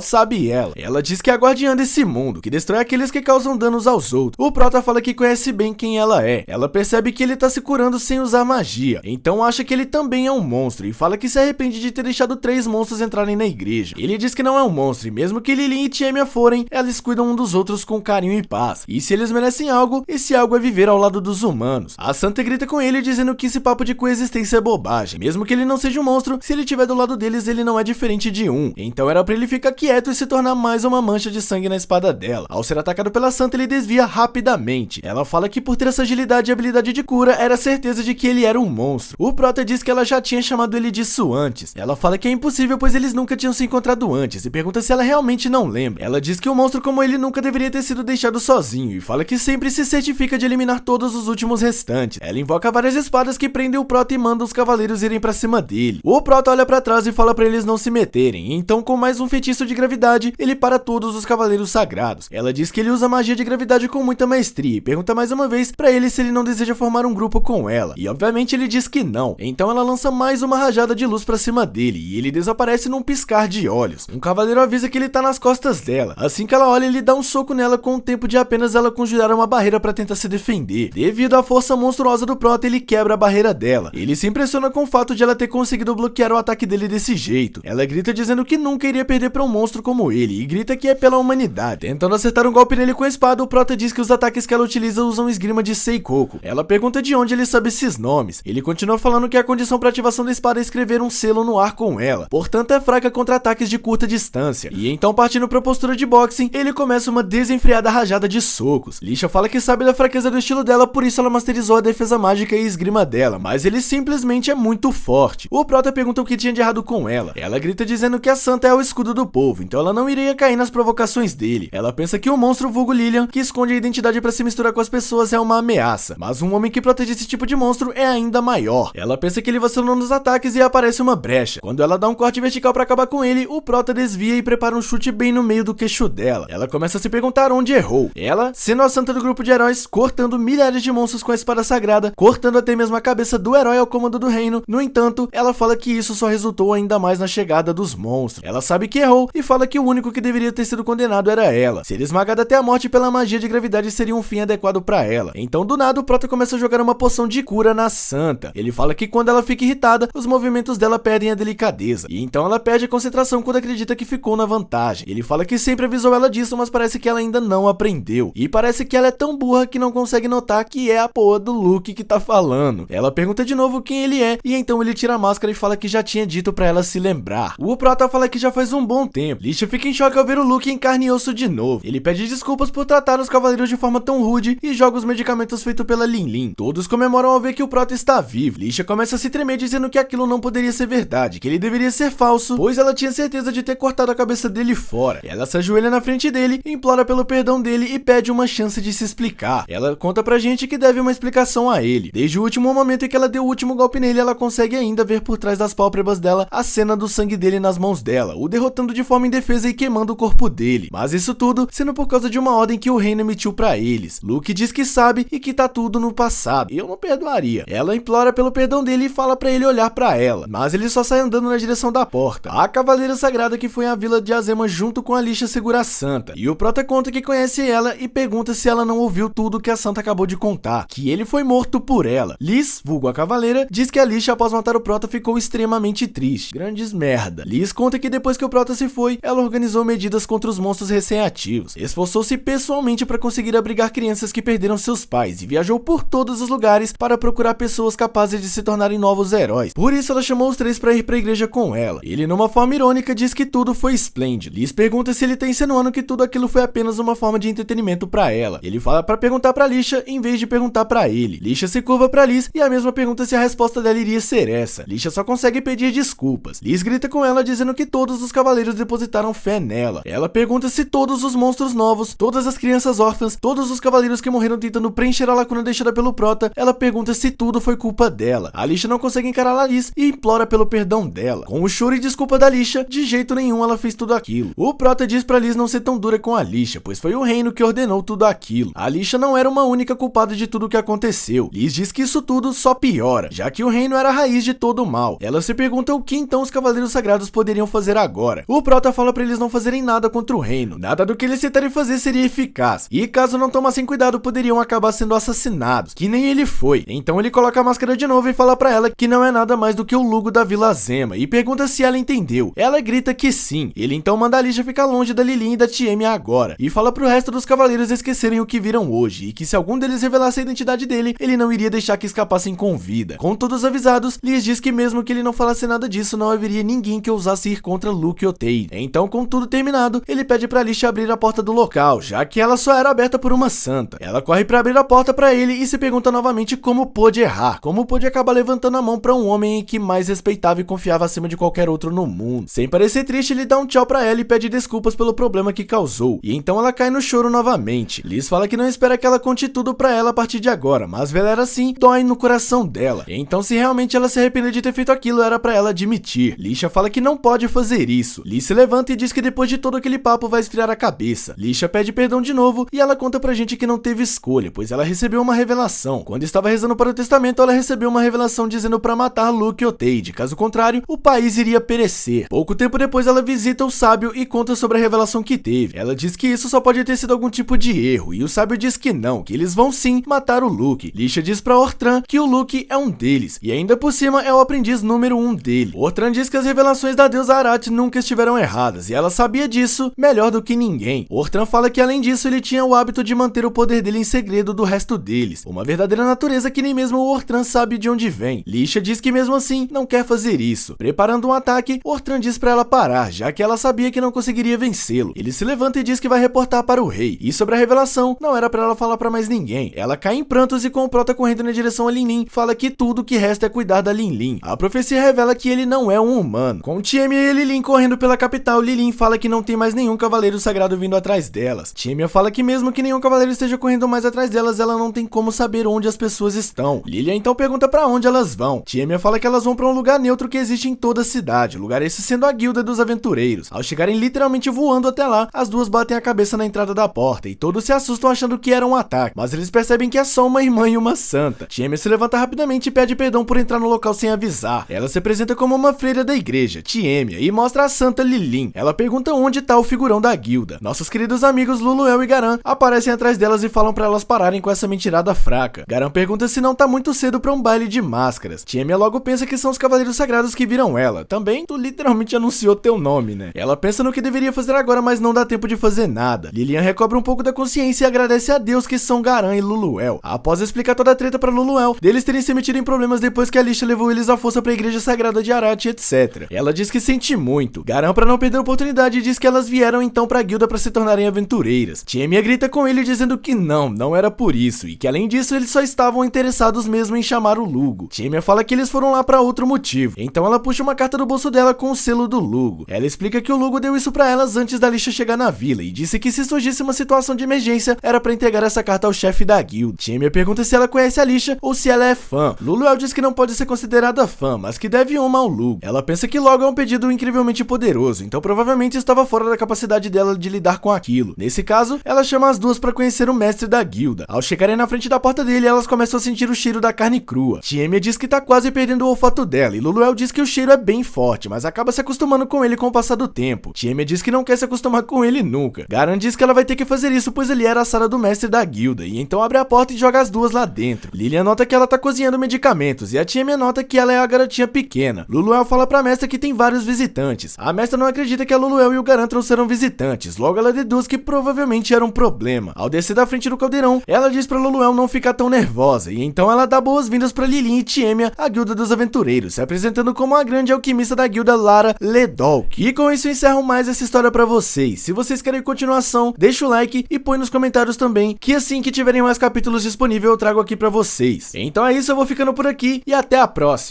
[SPEAKER 1] sabe ela. Ela diz que é a guardiã desse mundo, que destrói aqueles que causam danos aos outros. O Prota fala que conhece bem quem ela é. Ela percebe que ele tá se curando sem usar magia, então acha que ele também é um monstro e fala que se arrepende de ter deixado 3 monstros entrarem na igreja. Ele diz que não é um monstro e mesmo que Lilin e Tiemia forem, elas cuidam um dos outros com carinho e paz. E se eles merecem algo, esse algo é viver ao lado dos humanos. A Santa grita com ele dizendo que esse papo de coexistência é bobagem. Mesmo que ele não seja um monstro, se ele estiver do lado deles, ele não é diferente de um. Então era pra ele ficar quieto e se tornar mais uma mancha de sangue na espada dela. Ao ser atacado pela Santa, ele desvia rapidamente. Ela fala que por ter essa agilidade e habilidade de cura, era certeza de que ele era um monstro. O Prota diz que ela já tinha chamado ele disso antes. Ela fala que é impossível, pois eles nunca tinham se encontrado antes, e pergunta se ela realmente não lembra. Ela diz que um monstro como ele nunca deveria ter sido deixado sozinho, e fala que sempre se certifica de eliminar todos os últimos restantes. Ela invoca várias espadas que prendem o Prota e manda os cavaleiros irem pra cima dele. O Prota olha pra trás e fala pra eles não se meterem, então com mais um feitiço de gravidade, ele para todos os cavaleiros sagrados. Ela diz que ele usa magia de gravidade com muita maestria, e pergunta mais uma vez pra ele se ele não deseja formar um grupo com ela, e obviamente ele diz que não. Então ela lança mais uma rajada de luz pra cima dele, e ele desaparece num piscar de olhos. Um cavaleiro avisa que ele tá nas costas dela. Assim que ela olha, ele dá um soco nela com o tempo de apenas ela conjurar uma barreira pra tentar se defender. Devido à força monstruosa do Prota, ele quebra a barreira dela. Ele se impressiona com o fato de ela ter conseguido bloquear o ataque dele desse jeito. Ela grita dizendo que nunca iria perder pra um monstro como ele, e grita que é pela humanidade. Tentando acertar um golpe nele com a espada, o Prota diz que os ataques que ela utiliza usam esgrima de Seikoko. Ela pergunta de onde ele sabe esses nomes. Ele continua falando que a condição para ativação da espada é escrever um selo no ar com ela, portanto é fraca contra ataques de curta distância. E então, partindo pra postura de boxing, ele começa uma desenfreada rajada de socos. Lixa fala que sabe da fraqueza do estilo dela, por isso ela masterizou a defesa mágica e esgrima dela, mas ele simplesmente é muito forte. O Prota pergunta o que tinha de errado com ela. Ela grita dizendo que a Santa é o escudo do povo, então ela não iria cair nas provocações dele. Ela pensa que o monstro vulgo Lilian, que esconde a identidade para se misturar com as pessoas, é uma ameaça, mas um homem que protege esse tipo de monstro é ainda maior. Ela pensa que ele vacilou nos ataques e aparece uma brecha. Quando ela dá um corte vertical para acabar com ele, o Prota desvia e prepara um chute bem no meio do queixo dela. Ela começa a se perguntar onde errou. Ela, sendo a Santa do grupo de heróis, cortando milhares de monstros com a espada sagrada, cortando até mesmo a cabeça do herói ao comando do reino. No entanto, ela fala que isso só resultou ainda mais na chegada dos monstros. Ela sabe que errou e fala que o único que deveria ter sido condenado era ela. Ser esmagada até a morte pela magia de gravidade seria um fim adequado pra ela. Então, do nada, o Prota começa a jogar uma poção de cura na Santa. Ele fala que quando ela fica irritada, os movimentos dela perdem a delicadeza, e então ela perde a concentração quando acredita que ficou na vantagem. Ele fala que sempre avisou ela disso, mas parece que ela ainda não aprendeu. E parece que ela é tão burra que não consegue notar que é a porra do Luke que tá falando. Ela pergunta de novo quem ele é, e então ele tira a máscara e fala que já tinha dito pra ela se lembrar. O Prota fala que já faz um bom tempo. Lixa fica em choque ao ver o Luke em carne e osso de novo. Ele pede desculpas por tratar os cavaleiros de forma tão rude e joga os medicamentos feitos pela Lin. Todos comemoram ao ver que o Prota está vivo. Lixa começa a se tremer dizendo que aquilo não poderia ser verdade, que ele deveria ser falso, pois ela tinha certeza de ter cortado a cabeça dele fora. Ela se ajoelha na frente dele, implora pelo perdão dele e pede uma chance de se explicar. Ela conta pra gente que deve uma explicação a ele. Desde o último momento em que ela deu o último golpe nele, ela consegue ainda ver por trás das pálpebras dela a cena do sangue dele nas mãos dela, o derrotando de forma indefesa e queimando o corpo dele. Mas isso tudo sendo por causa de uma ordem que o reino emitiu pra eles. Luke diz que sabe e que tá tudo no passado. Eu não perdoaria. Ela implora pelo perdão dele e fala pra ele olhar pra ela, mas ele só sai andando na direção da porta. A Cavaleira Sagrada que foi à vila de Azema junto com a Lixa segura a Santa, e o Prota conta que conhece ela e pergunta se ela não ouviu tudo que a Santa acabou de contar, que ele foi morto por ela. Liz, vulgo a Cavaleira, diz que a Lixa após matar o Prota ficou extremamente triste. Grandes merda. Liz conta que depois que o Prota se foi, ela organizou medidas contra os monstros recém-ativos, esforçou-se pessoalmente para conseguir abrigar crianças que perderam seus pais e viajou por todos os lugares para procurar pessoas capazes de se tornarem novos heróis. Por isso ela chamou os três para ir para a igreja com ela. Ele, numa forma irônica, diz que tudo foi esplêndido. Liz pergunta pergunta se ele tá insinuando que tudo aquilo foi apenas uma forma de entretenimento pra ela. Ele fala pra perguntar pra Lisha em vez de perguntar pra ele. Lisha se curva pra Liz e a mesma pergunta se a resposta dela iria ser essa. Lisha só consegue pedir desculpas. Liz grita com ela dizendo que todos os cavaleiros depositaram fé nela. Ela pergunta se todos os monstros novos, todas as crianças órfãs, todos os cavaleiros que morreram tentando preencher a lacuna deixada pelo Prota, ela pergunta se tudo foi culpa dela. A Lisha não consegue encarar a Liz e implora pelo perdão dela. Com o choro e desculpa da Lisha, de jeito nenhum ela fez tudo aquilo. O Prota diz pra Liz não ser tão dura com a Lisha, pois foi o reino que ordenou tudo aquilo. A Lisha não era uma única culpada de tudo o que aconteceu. Liz diz que isso tudo só piora, já que o reino era a raiz de todo o mal. Ela se pergunta o que então os cavaleiros sagrados poderiam fazer agora. O Prota fala pra eles não fazerem nada contra o reino. Nada do que eles tentarem fazer seria eficaz. E caso não tomassem cuidado, poderiam acabar sendo assassinados, que nem ele foi. Então ele coloca a máscara de novo e fala pra ela que não é nada mais do que o Lugo da Vila Zema e pergunta se ela entendeu. Ela grita que sim. Ele então manda a Lisha ficar longe da Lilin e da Tieme agora e fala pro resto dos cavaleiros esquecerem o que viram hoje e que se algum deles revelasse a identidade dele, ele não iria deixar que escapassem com vida. Com todos avisados, Liz diz que mesmo que ele não falasse nada disso, não haveria ninguém que ousasse ir contra Luke Oteide. Então, com tudo terminado, ele pede pra Lisha abrir a porta do local, já que ela só era aberta por uma santa. Ela corre pra abrir a porta pra ele e se pergunta novamente como pôde errar, como pôde acabar levantando a mão pra um homem em que mais respeitava e confiava acima de qualquer outro no mundo. Sem parecer triste, ele dá um tchau pra ela e pede desculpas pelo problema que causou. E então ela cai no choro novamente. Liz fala que não espera que ela conte tudo pra ela a partir de agora, mas ver ela assim dói no coração dela. Então, se realmente ela se arrepender de ter feito aquilo, era pra ela admitir. Lisha fala que não pode fazer isso. Liz se levanta e diz que depois de todo aquele papo vai esfriar a cabeça. Lisha pede perdão de novo e ela conta pra gente que não teve escolha, pois ela recebeu uma revelação. Quando estava rezando para o testamento, ela recebeu uma revelação dizendo pra matar Luke Oteide, caso contrário, o país iria perecer. Pouco tempo depois, ela visita o sábio e conta sobre a revelação que teve. Ela diz que isso só pode ter sido algum tipo de erro, e o sábio diz que não, que eles vão sim matar o Luke. Lisha diz pra Ortran que o Luke é um deles, e ainda por cima é o aprendiz número 1 dele. Ortran diz que as revelações da deusa Arat nunca estiveram erradas, e ela sabia disso melhor do que ninguém. Ortran fala que além disso, ele tinha o hábito de manter o poder dele em segredo do resto deles, uma verdadeira natureza que nem mesmo o Ortran sabe de onde vem. Lisha diz que mesmo assim, não quer fazer isso. Preparando um ataque, Ortran diz pra ela parar, já que ela sabia que não conseguiria vencê-lo. Ele se levanta e diz que vai reportar para o rei. E sobre a revelação, não era pra ela falar pra mais ninguém. Ela cai em prantos e com o Prota correndo na direção a Lin, fala que tudo que resta é cuidar da Lin. A profecia revela que ele não é um humano. Com Tiemia e Lilin correndo pela capital, Lilin fala que não tem mais nenhum cavaleiro sagrado vindo atrás delas. Tiemia fala que mesmo que nenhum cavaleiro esteja correndo mais atrás delas, ela não tem como saber onde as pessoas estão. Lilia então pergunta pra onde elas vão. Tiemia fala que elas vão pra um lugar neutro que existe em toda a cidade, lugar esse sendo a Guilda dos Aventureiros. Ao chegarem literalmente voando até lá, as duas batem a cabeça na entrada da porta e todos se assustam achando que era um ataque, mas eles percebem que é só uma irmã e uma santa. Tiemia se levanta rapidamente e pede perdão por entrar no local sem avisar. Ela se apresenta como uma freira da igreja, Tiemia, e mostra a santa Lilin. Ela pergunta onde tá o figurão da guilda. Nossos queridos amigos Luluel e Garan aparecem atrás delas e falam pra elas pararem com essa mentirada fraca. Garan pergunta se não tá muito cedo pra um baile de máscaras. Tiemia logo pensa que são os cavaleiros sagrados que viram ela. Também, tu literalmente anunciou teu nome, né? Ela pensa no que deveria fazer agora, mas não dá tempo de fazer nada. Lilian recobra um pouco da consciência e agradece a Deus que são Garan e Luluel. Após explicar toda a treta pra Luluel, deles terem se metido em problemas depois que a Lisha levou eles à força pra igreja sagrada de Arat, etc. Ela diz que sente muito. Garan, pra não perder a oportunidade, diz que elas vieram então pra guilda pra se tornarem aventureiras. Tiemia grita com ele dizendo que não era por isso, e que além disso eles só estavam interessados mesmo em chamar o Lugo. Tiemia fala que eles foram lá pra outro motivo, então ela puxa uma carta do bolso dela com o selo do Lugo. Ela explica que o Lugo deu isso pra elas antes da Lisha chegar na vila, e disse que se surgisse uma situação de emergência, era pra entregar essa carta ao chefe da guilda. Tiemia pergunta se ela conhece a Lisha ou se ela é fã. Luluel diz que não pode ser considerada fã, mas que deve uma ao Lugo. Ela pensa que logo é um pedido incrivelmente poderoso, então provavelmente estava fora da capacidade dela de lidar com aquilo. Nesse caso, ela chama as duas pra conhecer o mestre da guilda. Ao chegarem na frente da porta dele, elas começam a sentir o cheiro da carne crua. Tiemia diz que tá quase perdendo o olfato dela, e Luluel diz que o cheiro é bem forte, mas acaba se acostumando com ele com o passar do tempo. Tiemia diz que não quer se acostumar com ele nunca. Garan diz que ela vai ter que fazer isso, pois ele era a sala do mestre da guilda, e então abre a porta e joga as duas lá dentro. Lilian nota que ela tá cozinhando medicamentos, e a Tiemia nota que ela é a garotinha pequena. Luluel fala pra mestra que tem vários visitantes. A mestra não acredita que a Luluel e o Garan trouxeram visitantes, logo ela deduz que provavelmente era um problema. Ao descer da frente do caldeirão, ela diz pra Luluel não ficar tão nervosa, e então ela dá boas-vindas pra Lilin e Tiemia, a guilda dos aventureiros, se apresentando como a grande alquimista da guilda Lara Ledolk. E com isso encerram mais essa história pra vocês. Se vocês querem continuação, deixa o like e põe nos comentários também, que assim que tiverem mais capítulos disponíveis eu trago aqui pra vocês. Então é isso, eu vou ficando por aqui e até a próxima.